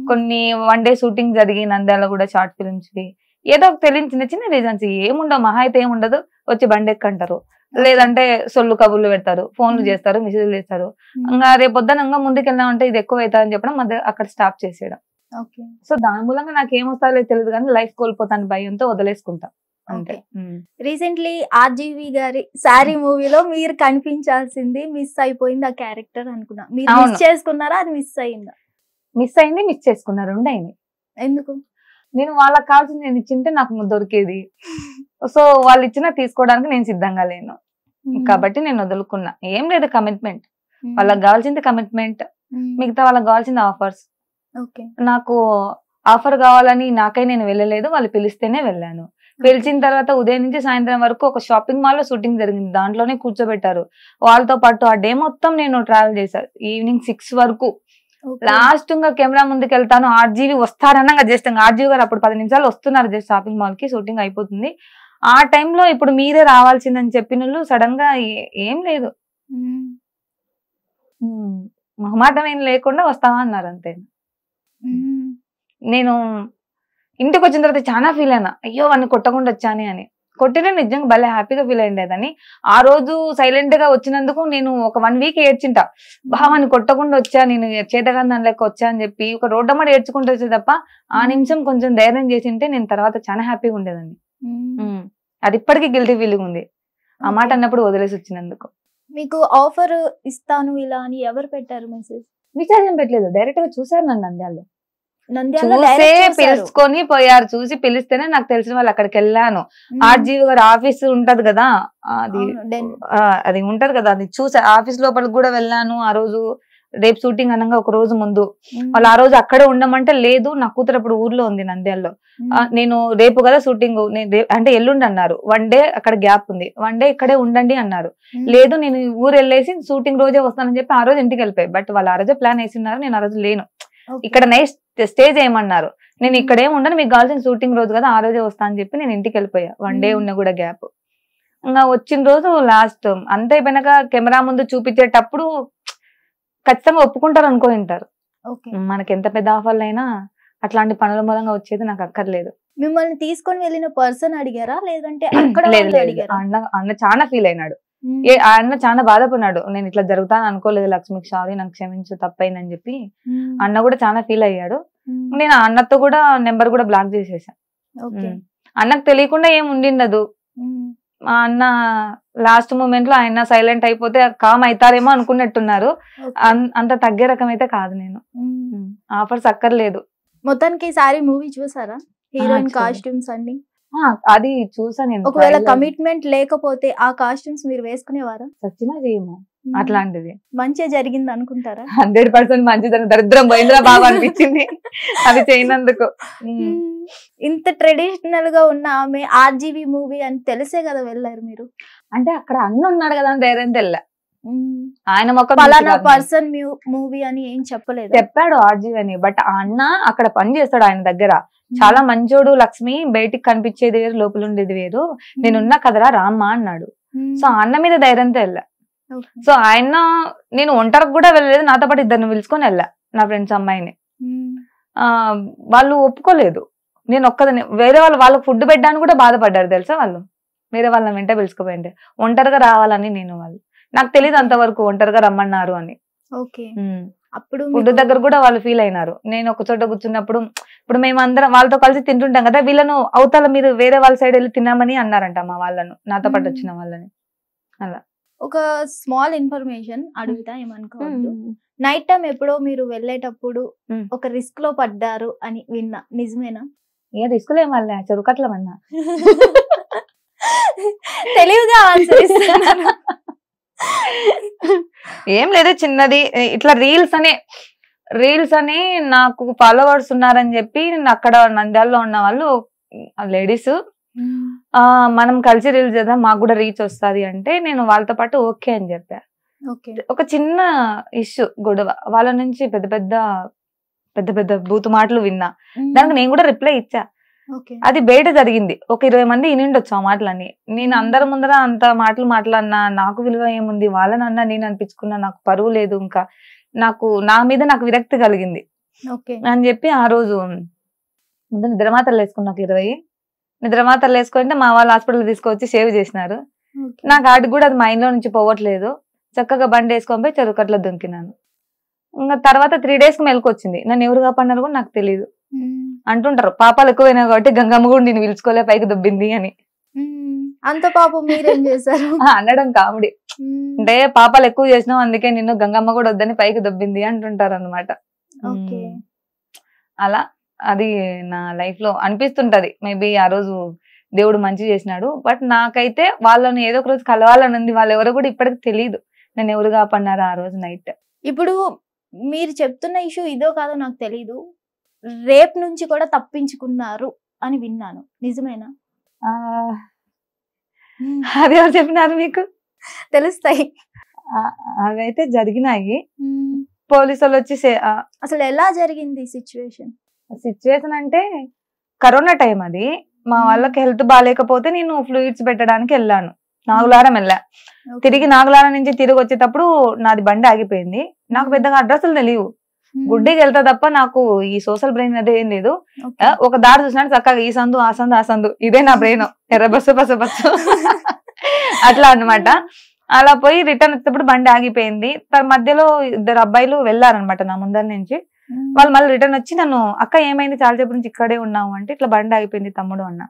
కొన్ని 1 day షూటింగ్ జరిగి నంద్యాల కూడా షార్ట్ ఫిల్మ్స్ కి ఏదో ఒక తెలియని చిన్న చిన్న రీజన్స్, ఏముండవు, మహా అయితే ఏముండదు, వచ్చి బండెక్కంటారు, లేదంటే సొల్లు కబుర్లు పెడతారు, ఫోన్లు చేస్తారు, మెసేజ్లు చేస్తారు. ఇంకా రేపొద్దున ఇంకా ముందుకెళ్ళామంటే ఇది ఎక్కువ అవుతుందని చెప్పడం మధ్య అక్కడ స్టాప్ చేసేయడం. సో దాని మూలంగా నాకు ఏమొస్తారో తెలియదు కానీ లైఫ్ కోల్పోతాను భయంతో వదిలేసుకుంటా అంతే. రీసెంట్లీ ఆర్జీవి గారి సారీ మూవీలో మీరు కనిపించాల్సింది మిస్ అయిపోయింది ఆ క్యారెక్టర్ అనుకున్నా. మీరు మిస్ చేసుకున్నారా, అది మిస్ అయిందా? మిస్ అయింది, మిస్ చేసుకున్నారు, రెండు అయింది. ఎందుకు? నేను వాళ్ళకి కావాల్సింది నేను ఇచ్చింటే నాకు దొరికేది. సో వాళ్ళు ఇచ్చినా తీసుకోవడానికి నేను సిద్ధంగా లేను కాబట్టి నేను వదులుకున్నా. ఏం లేదు, కమిట్మెంట్. వాళ్ళకి కావాల్సింది కమిట్మెంట్, మిగతా వాళ్ళకి కావాల్సింది ఆఫర్స్. నాకు ఆఫర్ కావాలని నాకై నేను వెళ్ళలేదు, వాళ్ళు పిలిస్తేనే వెళ్ళాను. పిలిచిన తర్వాత ఉదయం నుంచి సాయంత్రం వరకు ఒక షాపింగ్ మాల్ లో షూటింగ్ జరిగింది, దాంట్లోనే కూర్చోబెట్టారు. వాళ్ళతో పాటు ఆ డే మొత్తం నేను ట్రావెల్ చేశాను, ఈవినింగ్ 6 వరకు. లాస్ట్ ఇంకా కెమెరా ముందుకు వెళ్తాను, ఆర్జీవి వస్తారనగా జస్ట్ ఆర్జీవి గారు అప్పుడు 10 నిమిషాలు వస్తున్నారు జస్ట్ షాపింగ్ మాల్ కి, షూటింగ్ అయిపోతుంది. ఆ టైంలో ఇప్పుడు మీరే రావాల్సిందని చెప్పిన వాళ్ళు సడన్ గా ఏం లేదు, మొహమాటం ఏం లేకుండా వస్తావా అన్నారు అంతే. నేను ఇంటికి వచ్చిన తర్వాత చాలా ఫీల్ అయినా, అయ్యో వాడిని కొట్టకుండా వచ్చానే అని. కొట్టినా నిజంగా భలే హ్యాపీగా ఫీల్ అయ్యేదని. ఆ రోజు సైలెంట్ గా వచ్చినందుకు నేను ఒక 1 week ఏడ్చింటా, భావాన్ని కొట్టకుండా వచ్చా, నేను చేతగా దాని లెక్క వచ్చా అని చెప్పి ఒక రోడ్డమ్మడి ఏడ్చుకుంటూ వచ్చే తప్ప ఆ నిమిషం కొంచెం ధైర్యం చేసింటే నేను తర్వాత చాలా హ్యాపీగా ఉండేదాన్ని. అది ఇప్పటికీ గిల్టీ ఫీలింగ్ ఉంది ఆ మాట అన్నప్పుడు వదిలేసి వచ్చినందుకు. మీకు ఆఫర్ ఇస్తాను ఇలా అని ఎవరు పెట్టారు మెసేజ్? మెసేజ్ ఏం పెట్టలేదు, డైరెక్ట్ గా చూసారు నన్ను నంద్యాలలో. చూసే పిలుచుకొని పోయారు, చూసి పిలిస్తేనే నాకు తెలిసిన వాళ్ళు అక్కడికి వెళ్ళాను. ఆర్జీవి గారు ఆఫీస్ ఉంటది కదా, అది ఉంటది కదా, అది చూసా. ఆఫీస్ లోపలికి కూడా వెళ్ళాను ఆ రోజు. రేపు షూటింగ్ అనగా ఒక రోజు ముందు వాళ్ళు ఆ రోజు అక్కడే ఉండమంటే లేదు, నా కూతురు అప్పుడు ఊర్లో ఉంది నంద్యాలలో, నేను రేపు కదా షూటింగ్ అంటే ఎల్లుండి అన్నారు. 1 day అక్కడ గ్యాప్ ఉంది, 1 day ఇక్కడే ఉండండి అన్నారు. లేదు నేను ఊరు వెళ్ళేసి షూటింగ్ రోజే వస్తానని చెప్పి ఆ రోజు ఇంటికి వెళ్ళిపోయి. బట్ వాళ్ళు ఆ రోజే ప్లాన్ వేసిన్నారు, నేను ఆ రోజు లేను. ఇక్కడ నైట్ స్టే చేయమన్నారు, నేను ఇక్కడేం ఉండను, మీకు కావాల్సిన షూటింగ్ రోజు కదా ఆ రోజే వస్తా అని చెప్పి నేను ఇంటికి వెళ్ళిపోయా. 1 day ఉన్న కూడా గ్యాప్. ఇంకా వచ్చిన రోజు లాస్ట్ అంతే అయిపోయినాక కెమెరా ముందు చూపించేటప్పుడు ఖచ్చితంగా ఒప్పుకుంటారు అనుకుంటారు. మనకి ఎంత పెద్ద ఆఫర్లు అయినా అట్లాంటి పనుల మూలంగా వచ్చేది నాకు అక్కర్లేదు. మిమ్మల్ని తీసుకొని వెళ్ళిన పర్సన్ అడిగారా లేదంటే అక్కడ లేదు వాళ్ళు లేదు అడిగారా? అన్న చాలా ఫీల్ అయినాడు. ఆ అన్న చాలా బాధపడినాడు. నేను ఇట్లా జరుగుతాను అనుకోలేదు లక్ష్మికి, సారీ నాకు క్షమించు తప్పైందని చెప్పి అన్న కూడా చాలా ఫీల్ అయ్యాడు. నేను ఆ అన్నతో కూడా నెంబర్ కూడా బ్లాక్ చేసేసా. అన్నకు తెలియకుండా ఏం ఉండిండదు. మా అన్న లాస్ట్ మూమెంట్ లో ఆయన సైలెంట్ అయిపోతే కామ్ అవుతారేమో అనుకున్నట్టున్నారు. అంత తగ్గే రకం అయితే కాదు. నేను ఆఫర్స్ అక్కర్లేదు. మొత్తానికి ఈసారి మూవీ చూసారా? హీరోయిన్ చూసాను. కాస్ట్యూమ్స్ అన్ని అది చూసా నేను. ఒకవేళ కమిట్మెంట్ లేకపోతే ఆ కాస్ట్యూమ్స్ మీరు వేసుకునేవారా? సచ్చినా చేయము అట్లాంటిది. మంచిగా జరిగింది అనుకుంటారా? 100% మంచిదని దరిద్రం పోయిందిరా బాగా అనిపించింది అది చేయనందుకు. ఇంత ట్రెడిషనల్ గా ఉన్న ఆమె ఆర్జీవి మూవీ అని తెలిసే కదా వెళ్ళారు మీరు. అంటే అక్కడ అన్న ఉన్నాడు కదా అని ధైర్యం తెల్ల. ఆయన మొక్క పలానా పర్సన్ మూవీ అని ఏం చెప్పలేదు. చెప్పాడు ఆర్జీవి అని. బట్ ఆ అన్న అక్కడ పని చేస్తాడు ఆయన దగ్గర. చాలా మంచోడు. లక్ష్మి బయటికి కనిపించేది వేరు, లోపల ఉండేది వేరు. నేనున్నా కదరా రామ్మా అన్నాడు. సో అన్న మీద ధైర్యంతో వెళ్ళా. సో ఆయన నేను ఒంటరికి కూడా వెళ్ళలేదు. నాతో పాటు ఇద్దరిని పిలుచుకొని వెళ్ళా, నా ఫ్రెండ్స్ అమ్మాయిని. వాళ్ళు ఒప్పుకోలేదు. నేను ఒక్కదని వేరే వాళ్ళకి ఫుడ్ పెట్టడానికి కూడా బాధపడ్డారు తెలుసా వాళ్ళు. వేరే వాళ్ళని వెంట పిలుచుకుపోయింటే ఒంటరిగా రావాలని నేను వాళ్ళు నాకు తెలియదు అంతవరకు ఒంటరిగా రమ్మన్నారు అని. అప్పుడు ఫుడ్ దగ్గర కూడా వాళ్ళు ఫీల్ అయినారు. నేను ఒక చోట కూర్చున్నప్పుడు ఇప్పుడు మేము అందరం వాళ్ళతో కలిసి తింటుంటాం కదా, వీళ్ళను అవతల మీరు వేరే వాళ్ళ సైడ్ వెళ్ళి తిన్నామని అన్నారంట మా వాళ్ళను, నాతో పాటు వచ్చిన వాళ్ళని. అలా ఒక స్మాల్ ఇన్ఫర్మేషన్ అడుగుతా, ఏమనుకోవద్దు. నైట్ టైం ఎప్పుడో మీరు వెళ్ళేటప్పుడు ఒక రిస్క్ లో పడ్డారు అని విన్నా, నిజమేనా? ఏ రిస్క్ లే మళ్ళీ చెరుకట్లమన్నా తెలివిగా ఆన్సర్ ఇస్తున్నారు. ఏం లేదు, చిన్నది ఇట్లా రీల్స్ అని నాకు ఫాలోవర్స్ ఉన్నారని చెప్పి అక్కడ నంద్యాలలో ఉన్న వాళ్ళు లేడీస్ మనం కలిసి రీల్స్ చేద్దాం మాకు కూడా రీచ్ వస్తుంది అంటే నేను వాళ్ళతో పాటు ఓకే అని చెప్పా. ఒక చిన్న ఇష్యూ గొడవ వాళ్ళ నుంచి పెద్ద పెద్ద బూతు మాటలు విన్నా. దానికి నేను కూడా రిప్లై ఇచ్చా. అది బయట జరిగింది. ఒక 20 మంది ఇనిండొచ్చు ఆ మాటలని. నేను అందరి ముందర అంత మాటలు మాట్లాడినా నాకు విలువ ఏముంది, వాళ్ళనన్నా నేను అనిపించుకున్నా, నాకు పరువు లేదు, ఇంకా నా మీద నాకు విరక్తి కలిగింది అని చెప్పి ఆ రోజు ముందు నిద్రమాతలు వేసుకున్నా. 20 నిద్రమాతలు వేసుకుంటే మా వాళ్ళు హాస్పిటల్ తీసుకొచ్చి సేవ్ చేసినారు. నాకు ఆడికి కూడా అది మైండ్ లో నుంచి పోవట్లేదు. చక్కగా బండి వేసుకొని పోయి చెరుకట్లో దుంకినాను. ఇంకా తర్వాత 3 days కి మెలకొచ్చింది. నన్ను ఎవరు కాపాడినారు కూడా నాకు తెలియదు. అంటుంటారు పాపాలు ఎక్కువైనా కాబట్టి గంగమ్మ కూడా నేను పిలుచుకోలే పైకి దుబ్బింది అని. అంత పాపం మీరేం చేశారు అనడం కామెడీ. అంటే పాపాలు ఎక్కువ చేసినావు అందుకే నిన్ను గంగమ్మ కూడా వద్దని పైకి దొబ్బింది అంటుంటారు అనమాట. అలా అది నా లైఫ్ లో అనిపిస్తుంటది. మేబీ ఆ రోజు దేవుడు మంచి చేసినాడు. బట్ నాకైతే వాళ్ళని ఏదో ఒక రోజు కలవాలని ఉంది. వాళ్ళు ఎవరో కూడా ఇప్పటికి తెలియదు నేను ఎవరు కాపాడినారు ఆ రోజు నైట్. ఇప్పుడు మీరు చెప్తున్న ఇష్యూ ఇదో కాదో నాకు తెలీదు, రేప్ నుంచి కూడా తప్పించుకున్నారు అని విన్నాను, నిజమేనా? అది ఎవరు చెప్పినారు మీకు? తెలుస్తాయి. అవైతే జరిగినాయి. పోలీసు వాళ్ళు వచ్చి అసలు ఎలా జరిగింది సిచ్యువేషన్ అంటే కరోనా టైం అది. మా వాళ్ళకి హెల్త్ బాగాలేకపోతే నేను ఫ్లూయిడ్స్ పెట్టడానికి వెళ్ళాను. నాగులారం వెళ్ళా. తిరిగి నాగులారం నుంచి తిరిగి వచ్చేటప్పుడు నాది బండి ఆగిపోయింది. నాకు పెద్దగా అడ్రస్లు తెలియవు. గుడ్డికి వెళ్తా తప్ప నాకు ఈ సోషల్ బ్రెయిన్ అదే ఏం లేదు. ఒక దారి చూసినట్టు చక్కగా ఈ సందు ఆ సందు ఆ సందు ఇదే నా బ్రెయిన్. ఎర్ర బస్సు అట్లా అన్నమాట. అలా పోయి రిటర్న్ వచ్చేటప్పుడు బండి ఆగిపోయింది. మధ్యలో 2 అబ్బాయిలు వెళ్ళారనమాట నా ముందర నుంచి. వాళ్ళు మళ్ళీ రిటర్న్ వచ్చి నన్ను అక్క ఏమైంది చాలా సేపు నుంచి ఇక్కడే ఉన్నావు అంటే ఇట్లా బండి ఆగిపోయింది తమ్ముడు అన్న.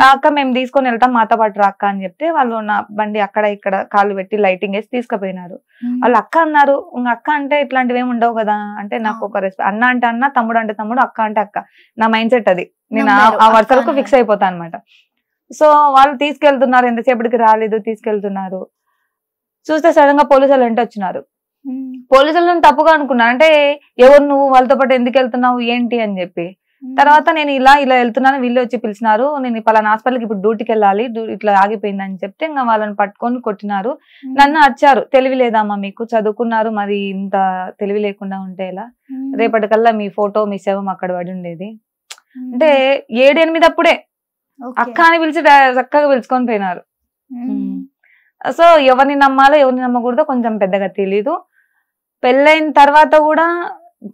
అక్క మేము తీసుకొని వెళ్తాం మాతో పాటు రా అక్క అని చెప్తే వాళ్ళు నా బండి అక్కడ ఇక్కడ కాళ్ళు పెట్టి లైటింగ్ వేసి తీసుకుపోయినారు. వాళ్ళు అక్క అన్నారు. అక్క అంటే ఇట్లాంటివి ఏమి ఉండవు కదా అంటే నాకు ఒక రెస్పెక్ట్. అన్న అంటే అన్న, తమ్ముడు అంటే తమ్ముడు, అక్క అంటే అక్క. నా మైండ్ సెట్ అది. నేను ఆ వరుసలకు ఫిక్స్ అయిపోతా అనమాట. సో వాళ్ళు తీసుకెళ్తున్నారు, ఎంతసేపటికి రాలేదు, తీసుకెళ్తున్నారు. చూస్తే సడన్ గా పోలీసు వాళ్ళు వెంట వచ్చినారు. పోలీసులను తప్పుగా అనుకున్నాను. అంటే ఎవరు నువ్వు, వాళ్ళతో పాటు ఎందుకు వెళ్తున్నావు ఏంటి అని చెప్పి. తర్వాత నేను ఇలా వెళ్తున్నాను, వీళ్ళు వచ్చి పిలిచినారు. నేను పలానా హాస్పిటల్కి ఇప్పుడు డ్యూటీకి వెళ్ళాలి, ఇట్లా ఆగిపోయింది అని చెప్తే ఇంకా వాళ్ళని పట్టుకొని కొట్టినారు. నన్ను అరిచారు, తెలివి లేదమ్మా మీకు, చదువుకున్నారు మరి ఇంత తెలివి లేకుండా ఉంటే ఎలా, రేపటికల్లా మీ ఫోటో మీ శవం అక్కడ పడి ఉండేది అంటే 7-8 అప్పుడే అక్క అని పిలిచి చక్కగా పిలుచుకొని పోయినారు. సో ఎవరిని నమ్మాలో ఎవరిని నమ్మకూడదో కొంచెం పెద్దగా తెలీదు. పెళ్ళైన తర్వాత కూడా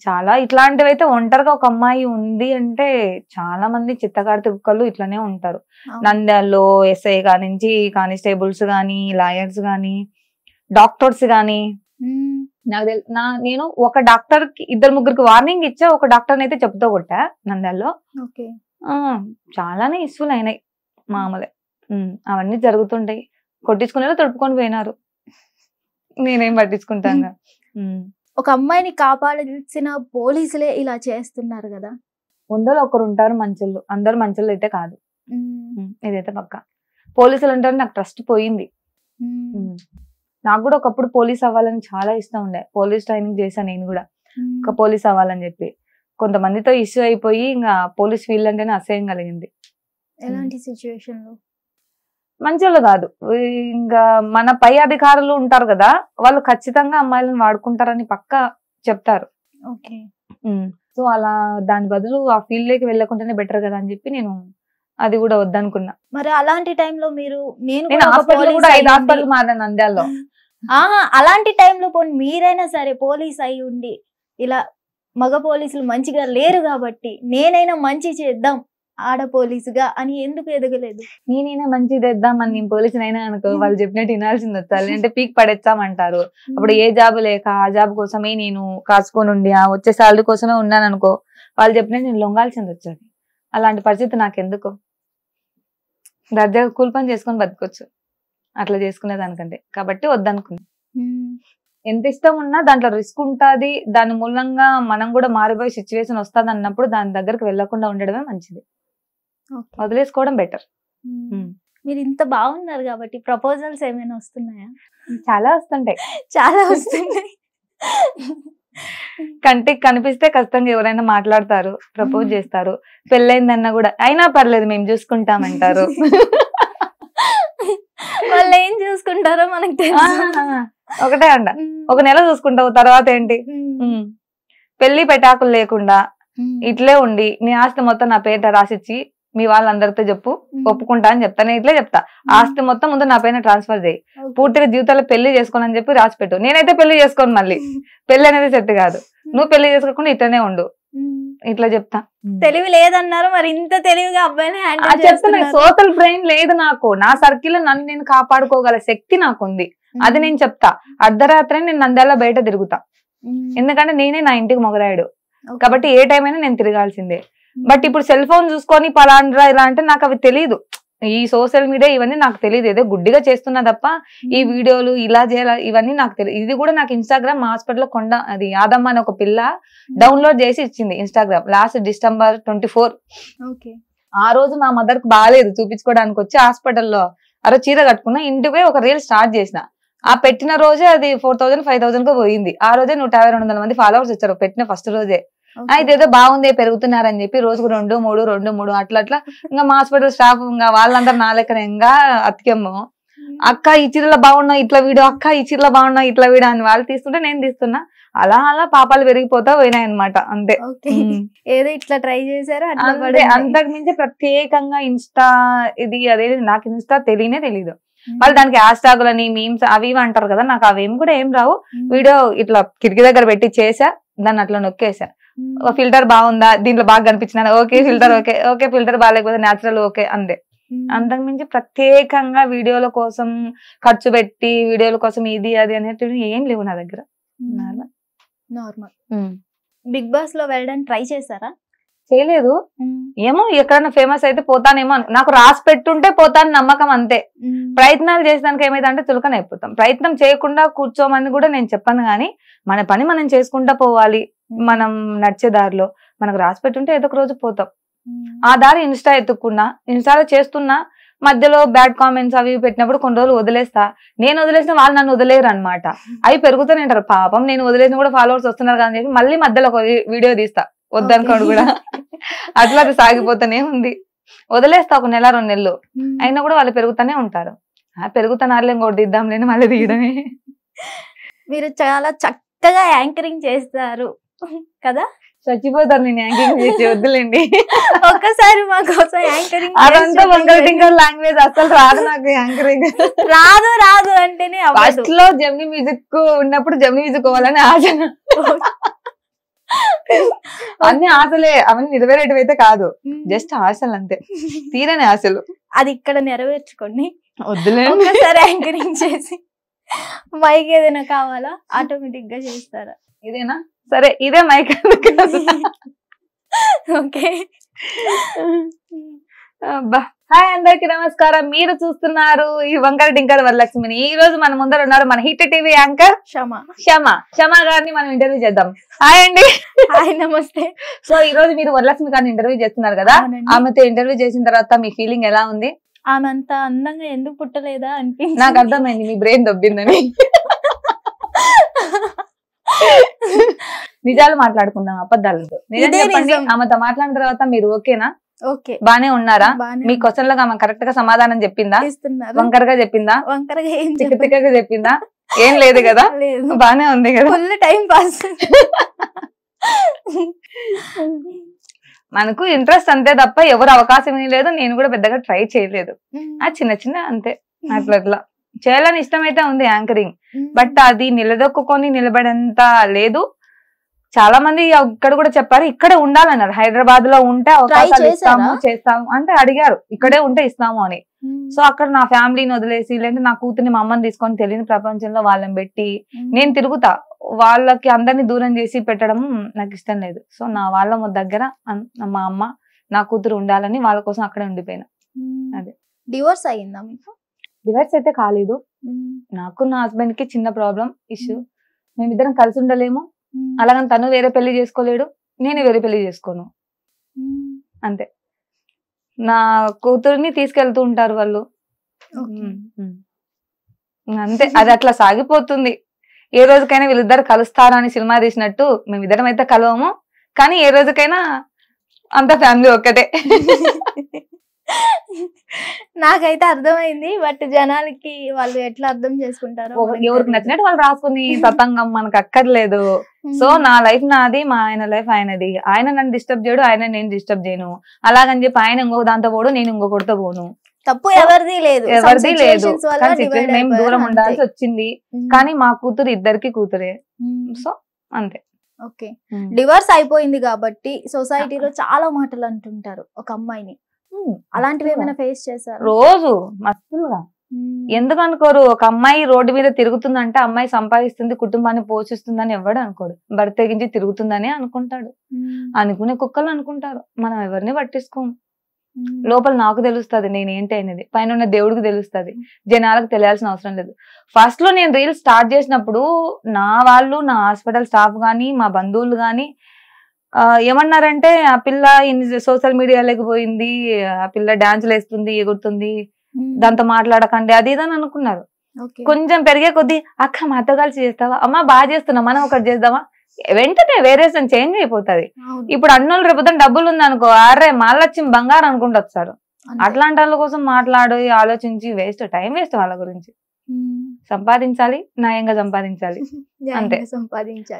చాలా ఇట్లాంటివి అయితే ఒంటరిగా ఒక అమ్మాయి ఉంది అంటే చాలా మంది చిత్తకార్తి కుక్కలు ఇట్లానే ఉంటారు. నంద్యాలలో ఎస్ఐ కానించి కానిస్టేబుల్స్ గానీ, లాయర్స్ గానీ, డాక్టర్స్ గానీ, నాకు నేను ఒక డాక్టర్ కి 2-3 వార్నింగ్ ఇచ్చా, ఒక డాక్టర్ అయితే చెప్తూ కొట్టా నంద్యాలలో. చాలానే ఇష్యూలు అయినాయి మామూలే. అవన్నీ జరుగుతుంటాయి. కొట్టించుకునేలా తడుపుకొని పోయినారు, నేనేం పట్టించుకుంటాను. ఒక అమ్మాయిని కాపాడాల్సిన పోలీసులే ఇలా చేస్తున్నారు కదా. 100లో ఒకరు ఉంటారు మంచోళ్ళు, అందరు మంచోళ్ళు అయితే కాదు. ఇదైతే పక్కా. పోలీసులు అంటారు నాకు ట్రస్ట్ పోయింది. నాకు కూడా ఒకప్పుడు పోలీస్ అవ్వాలని చాలా ఇష్టం ఉండే. పోలీస్ ట్రైనింగ్ చేశాను నేను కూడా, ఒక పోలీస్ అవ్వాలని చెప్పి. కొంతమందితో ఇష్యూ అయిపోయి ఇంకా పోలీస్ ఫీల్డ్ అంటేనే అసహ్యం కలిగింది. ఎలాంటి సిచ్యువేషన్ లో? మంచోళ్ళు కాదు, ఇంకా మన పై అధికారులు ఉంటారు కదా, వాళ్ళు ఖచ్చితంగా అమ్మాయిలను వాడుకుంటారని పక్కా చెప్తారు. సో అలా దాని బదులు ఆ ఫీల్డ్ లోకి వెళ్ళకుండానే బెటర్ కదా అని చెప్పి నేను అది కూడా వద్దనుకున్నా. మరి అలాంటి టైంలో మీరు నేను 5 హాస్పిటల్ మారాను నంద్యాలలో. అలాంటి టైంలో పోనీ మీరైనా సరే పోలీస్ అయి ఉండి ఇలా మగ పోలీసులు మంచిగా లేరు కాబట్టి నేనైనా మంచి చేద్దాం ఆడ పోలీసుగా అని ఎందుకు ఎదగలేదు? నేనైనా మంచి తెద్దామని నేను పోలీసునైనా అనుకో, వాళ్ళు చెప్పినట్టు వినాల్సింది వచ్చాలి అంటే పీక్ పడేస్తామంటారు. అప్పుడు ఏ జాబ్ లేక ఆ జాబ్ కోసమే నేను కాసుకొని ఉండి ఆ వచ్చే సాలరీ కోసమే ఉన్నాను అనుకో, వాళ్ళు చెప్పినట్టు నేను లొంగాల్సింది వచ్చేది. అలాంటి పరిస్థితి నాకెందుకు? దర్జాగా కూల్ పని చేసుకొని బతకొచ్చు అట్లా చేసుకునే దానికంటే, కాబట్టి వద్దనుకున్నా. ఎంత ఇష్టం ఉన్నా దాంట్లో రిస్క్ ఉంటుంది, దాని మూలంగా మనం కూడా మారిపోయే సిచ్యువేషన్ వస్తుంది అన్నప్పుడు దాని దగ్గరకు వెళ్లకుండా ఉండడమే మంచిది, వదిలేసుకోవడం బెటర్. మీరు ఇంత బాగున్నారు కాబట్టి ప్రపోజల్స్ ఏమైనా వస్తున్నాయా? చాలా వస్తుంటాయి, చాలా వస్తున్నాయి. కంటికి కనిపిస్తే ఖచ్చితంగా ఎవరైనా మాట్లాడతారు, ప్రపోజ్ చేస్తారు. పెళ్ళైందన్నా కూడా అయినా పర్లేదు మేము చూసుకుంటామంటారు. వాళ్ళు ఏం చూసుకుంటారో మనకు తెలుసు. ఒకటే అంట, 1 నెల చూసుకుంటావు తర్వాత ఏంటి? పెళ్లి పెటాకులు లేకుండా ఇట్లే ఉండి నీ ఆస్తి మొత్తం నా పేట రాసిచ్చి మీ వాళ్ళందరితో చెప్పు, ఒప్పుకుంటా అని చెప్తా. నేను ఇట్లే చెప్తా, ఆస్తి మొత్తం ముందు నా పైన ట్రాన్స్ఫర్ చేయి, పూర్తిగా జీవితాల్లో పెళ్లి చేసుకోని అని చెప్పి రాసి పెట్టు. నేనైతే పెళ్లి చేసుకోను, మళ్ళీ పెళ్లి అనేది సెట్ కాదు. నువ్వు పెళ్లి చేసుకోకుండా ఇట్లనే ఉండు, ఇట్లా చెప్తా. తెలివి లేదన్నారు, మరి ఇంత తెలివిగా అబ్బాయిని హ్యాండిల్ చేస్తున్నా. సోషల్ బ్రెయిన్ లేదు నాకు, నా సర్కిల్ నన్ను నేను కాపాడుకోగల శక్తి నాకుంది, అది నేను చెప్తా. అర్ధరాత్రి నేను నంద్యాల బయట తిరుగుతా, ఎందుకంటే నేనే నా ఇంటికి మొగరాయుడు కాబట్టి ఏ టైం అయినా నేను తిరగాల్సిందే. బట్ ఇప్పుడు సెల్ ఫోన్ చూసుకొని పలాండ్రా ఇలా అంటే నాకు అవి తెలియదు. ఈ సోషల్ మీడియా ఇవన్నీ నాకు తెలియదు, ఏదో గుడ్డిగా చేస్తున్నా తప్ప ఈ వీడియోలు ఇలా చేయాలి ఇవన్నీ నాకు తెలియదు. ఇది కూడా నాకు ఇన్స్టాగ్రామ్ హాస్పిటల్లో అది యాదమ్మ అని ఒక పిల్ల డౌన్లోడ్ చేసి ఇచ్చింది ఇన్స్టాగ్రామ్ లాస్ట్ December 24. ఆ రోజు మా మదర్ కు బాగాలేదు, చూపించుకోవడానికి వచ్చి హాస్పిటల్లో చీర కట్టుకున్నా, ఇంటికి పోయి ఒక రీల్ స్టార్ట్ చేసిన. ఆ పెట్టిన రోజే అది 4000 5000 కు పోయింది. ఆ రోజే 150-200 మంది ఫాలోవర్స్ వచ్చారు పెట్టిన ఫస్ట్ రోజే. ఇదేదో బాగుంది పెరుగుతున్నారని చెప్పి రోజుకు 2-3 అట్లా ఇంకా మా హాస్పిటల్ స్టాఫ్ ఇంకా వాళ్ళందరూ నా లెక్కన ఇంకా అతికేమో, అక్క ఈ చీరలో బాగున్నావు ఇట్లా వీడియో, అక్క ఈ చీరలో బాగున్నావు ఇట్లా వీడియో అని వాళ్ళు తీస్తుంటే నేను తీస్తున్నా. అలా అలా పాపాలు పెరిగిపోతా పోయినాయి అనమాట, అంతే. ఏదో ఇట్లా ట్రై చేశారు. అంతకు మించి ప్రత్యేకంగా ఇన్స్టా ఇది అదేది నాకు ఇన్స్టా తెలీదు. వాళ్ళు దానికి హ్యాష్ ట్యాగులని మీమ్స్ అవి ఇవి అంటారు కదా, నాకు అవేం కూడా ఏం రావు. వీడియో ఇట్లా కిటికీ దగ్గర పెట్టి చేసా, దాన్ని అట్లా నొక్కేసా. ఫిల్టర్ బాగుందా, దీంట్లో బాగా కనిపించిన ఓకే ఫిల్టర్, ఓకే ఫిల్టర్ బాగాలేకపోతే న్యాచురల్ ఓకే, అంతే. అంతకు మించి ప్రత్యేకంగా వీడియోల కోసం ఖర్చు పెట్టి వీడియోల కోసం ఇది అది అనేటివి ఏం లేవు నా దగ్గర. నార్మల్. బిగ్ బాస్ లో వెళ్ళడానికి ట్రై చేశారా? చేయలేదు. ఏమో ఎక్కడన్నా ఫేమస్ అయితే పోతానేమో, నాకు రాసి పెట్టుంటే పోతాను నమ్మకం, అంతే. ప్రయత్నాలు చేసేదానికి ఏమైతే అంటే చులకన అయిపోతాం. ప్రయత్నం చేయకుండా కూర్చోమని కూడా నేను చెప్పాను, కానీ మన పని మనం చేసుకుంటా పోవాలి. మనం నడిచే దారిలో మనకు రాసి పెట్టుంటే ఏదో ఒక రోజు పోతాం. ఆ దారి ఇన్స్టా ఎత్తుకున్నా, ఇన్స్టాలో చేస్తున్నా, మధ్యలో బ్యాడ్ కామెంట్స్ అవి పెట్టినప్పుడు కొన్ని రోజులు వదిలేస్తా. నేను వదిలేసిన వాళ్ళు నన్ను వదిలేరు అనమాట. అవి పెరుగుతూనే ఉంటారు. పాపం నేను వదిలేసిన కూడా ఫాలోవర్స్ వస్తున్నారు కదా అని చెప్పి మళ్ళీ మధ్యలో ఒక వీడియో తీస్తా, వద్దనుకోడు కూడా. అట్లా అది సాగిపోతూనే ఉంది. వదిలేస్తా 1 నెల 2 నెలలు అయినా కూడా వాళ్ళు పెరుగుతూనే ఉంటారు. పెరుగుతున్నారు ఇంకోటి తీద్దాం లేని మళ్ళీ తీయడమే. మీరు చాలా చక్కగా యాంకరింగ్ చేస్తారు కదా. చచ్చిపోతారు నేను యాంకరింగ్ చేసి, వద్దులేండి. ఒక్కసారి మా కోసం యాంకరింగ్. అదంతా వంకర టింకర్ లాంగ్వేజ్ అసలు రాదు నాకు. యాంకరింగ్ రాదు అంటేనే ఫస్ట్ లో జెమినీ మ్యూజిక్ ఉన్నప్పుడు జెమినీ మ్యూజిక్ పోవాలని ఆశ. అన్ని ఆశలే, అవన్నీ నెరవేరేటివి అయితే కాదు, జస్ట్ ఆశలు అంతే, తీరని ఆశలు. అది ఇక్కడ నెరవేర్చుకోండి. వద్దులే, ఒక్కసారి యాంకరింగ్ చేసి మైక్ ఏదైనా కావాలా ఆటోమేటిక్ గా చేస్తారా? ఇదేనా? సరే ఇదే మైక్. ఓకే. అబ్బా, హాయ్ అందరికి నమస్కారం. మీరు చూస్తున్నారు ఈ వంకర టింకర్ వరలక్ష్మిని. ఈ రోజు మన ముందర ఉన్నారు మన హిట్ టీవీ యాంకర్ క్షమ గారిని మనం ఇంటర్వ్యూ చేద్దాం. హాయ్ అండి. హాయ్, నమస్తే. సో ఈ రోజు మీరు వరలక్ష్మి గారిని ఇంటర్వ్యూ చేస్తున్నారు కదా, ఆమెతో ఇంటర్వ్యూ చేసిన తర్వాత మీ ఫీలింగ్ ఎలా ఉంది? ఆమె అంత అందంగా ఎందుకు పుట్టలేదా అనిపించింది. నాకు అర్థమైంది, మీ బ్రెయిన్ దొబ్బిందని. నిజాలు మాట్లాడుకుందాం, అబద్ధాలతో. నిజం చెప్పండి, ఆమెతో మాట్లాడిన తర్వాత మీరు ఓకేనా? ఓకే, బానే ఉన్నారా? మీ క్వశ్చన్ లకు ఆమె కరెక్ట్ గా సమాధానం చెప్పిందా? వంకరగా చెప్పిందా? వంకరగా ఏం తిక్కగా చెప్పిందా? ఏం లేదు కదా, బానే ఉంది కదా, ఫుల్ టైం పాస్. మనకు ఇంట్రెస్ట్ అంతే తప్ప ఎవరు అవకాశం లేదు, నేను కూడా పెద్దగా ట్రై చేయలేదు. ఆ చిన్న చిన్న అంతే, అట్లా చేయాలని ఇష్టం అయితే ఉంది యాంకరింగ్, బట్ అది నిలదొక్కుని నిలబడేంత లేదు. చాలా మంది ఇక్కడ కూడా చెప్పారు ఇక్కడే ఉండాలన్నారు, హైదరాబాద్ లో ఉంటే అవకాశాలు ఇస్తాము చేస్తాము అంటే అడిగారు, ఇక్కడే ఉంటే ఇస్తాము అని. సో అక్కడ నా ఫ్యామిలీని వదిలేసి లేదంటే నా కూతుర్ని మా అమ్మని తీసుకొని తెలియని ప్రపంచంలో వాళ్ళని పెట్టి నేను తిరుగుతా, వాళ్ళకి అందరినీ దూరం చేసి పెట్టడం నాకు ఇష్టం లేదు. సో నా వాళ్ళ దగ్గర మా అమ్మ నా కూతురు ఉండాలని వాళ్ళ కోసం అక్కడే ఉండిపోయినా. అదే. డివోర్స్ అయ్యిందా మీకు? డివోర్స్ అయితే కాలేదు, నాకు నా హస్బెండ్ కి చిన్న ప్రాబ్లం ఇష్యూ, మేమిద్దరం కలిసి ఉండలేము. అలాగని తను వేరే పెళ్లి చేసుకోలేడు, నేను వేరే పెళ్లి చేసుకోను, అంతే. నా కూతురిని తీసుకెళ్తూ ఉంటారు వాళ్ళు, అంతే. అది అట్లా సాగిపోతుంది. ఏ రోజుకైనా వీళ్ళిద్దరు కలుస్తారా అని సినిమా తీసినట్టు మేమిద్దరం అయితే కలవము, కానీ ఏ రోజుకైనా అంత ఫ్యామిలీ ఒక్కటే. నాకైతే అర్థమైంది, బట్ జనాలకి వాళ్ళు ఎట్లా అర్థం చేసుకుంటారో. ఎవరికి నచ్చినట్టు వాళ్ళు రాసుకుని తతంగం మనకు అక్కర్లేదు. సో నా లైఫ్ నాది, మా ఆయన లైఫ్ ఆయనది. ఆయన నన్ను డిస్టర్బ్ చేయడు, ఆయన నేను డిస్టర్బ్ చేయను. అలాగని చెప్పి ఆయన ఇంకొక దాంతో పోడు, నేను ఇంకొకటితో పోను. తప్పు ఎవరిది లేదు, ఎవరిది లేదు. మేము దూరం ఉండాల్సి వచ్చింది, కానీ మా కూతురు ఇద్దరికి కూతురే. సో అంతే. ఓకే. డివోర్స్ అయిపోయింది కాబట్టి సొసైటీలో చాలా మాటలు అంటుంటారు ఒక అమ్మాయిని, అలాంటివి ఏమైనా ఫేస్ చేశారు? రోజు మస్తులుగా. ఎందుకు అనుకోరు? ఒక అమ్మాయి రోడ్డు మీద తిరుగుతుందంటే అమ్మాయి సంపాదిస్తుంది, కుటుంబాన్ని పోషిస్తుందని ఎవడు అనుకోడు, భర్త తెగించి తిరుగుతుందని అనుకుంటాడు. అనుకునే కుక్కలు అనుకుంటారు, మనం ఎవరిని పట్టించుకోము. లోపల నాకు తెలుస్తుంది నేనేంటి అనేది, పైన ఉన్న దేవుడికి తెలుస్తుంది, జనాలకు తెలియాల్సిన అవసరం లేదు. ఫస్ట్ లో నేను రీల్స్ స్టార్ట్ చేసినప్పుడు నా వాళ్ళు, నా హాస్పిటల్ స్టాఫ్ గానీ మా బంధువులు గానీ ఏమన్నారంటే, ఆ పిల్ల సోషల్ మీడియాలోకి పోయింది, ఆ పిల్ల డాన్సులు వేస్తుంది, ఎగురుతుంది, దాంతో మాట్లాడకండి అది ఇదని అనుకున్నారు. కొంచెం పెరిగే కొద్దీ అక్క మాతో కలిసి చేస్తావా, అమ్మ బాగా చేస్తున్నా మనం ఒకటి చేద్దామా, వెంటనే వేరే చేంజ్ అయిపోతుంది. ఇప్పుడు అన్నోళ్ళు రేపుతాను డబ్బులు ఉంది అనుకో, అరే మాలచ్చి బంగారం అనుకుంటూ వస్తారు. అట్లాంటి వాళ్ళ కోసం మాట్లాడి ఆలోచించి వేస్ట్, టైం వేస్ట్. వాళ్ళ గురించి సంపాదించాలి, న్యాయంగా సంపాదించాలి, అంతే.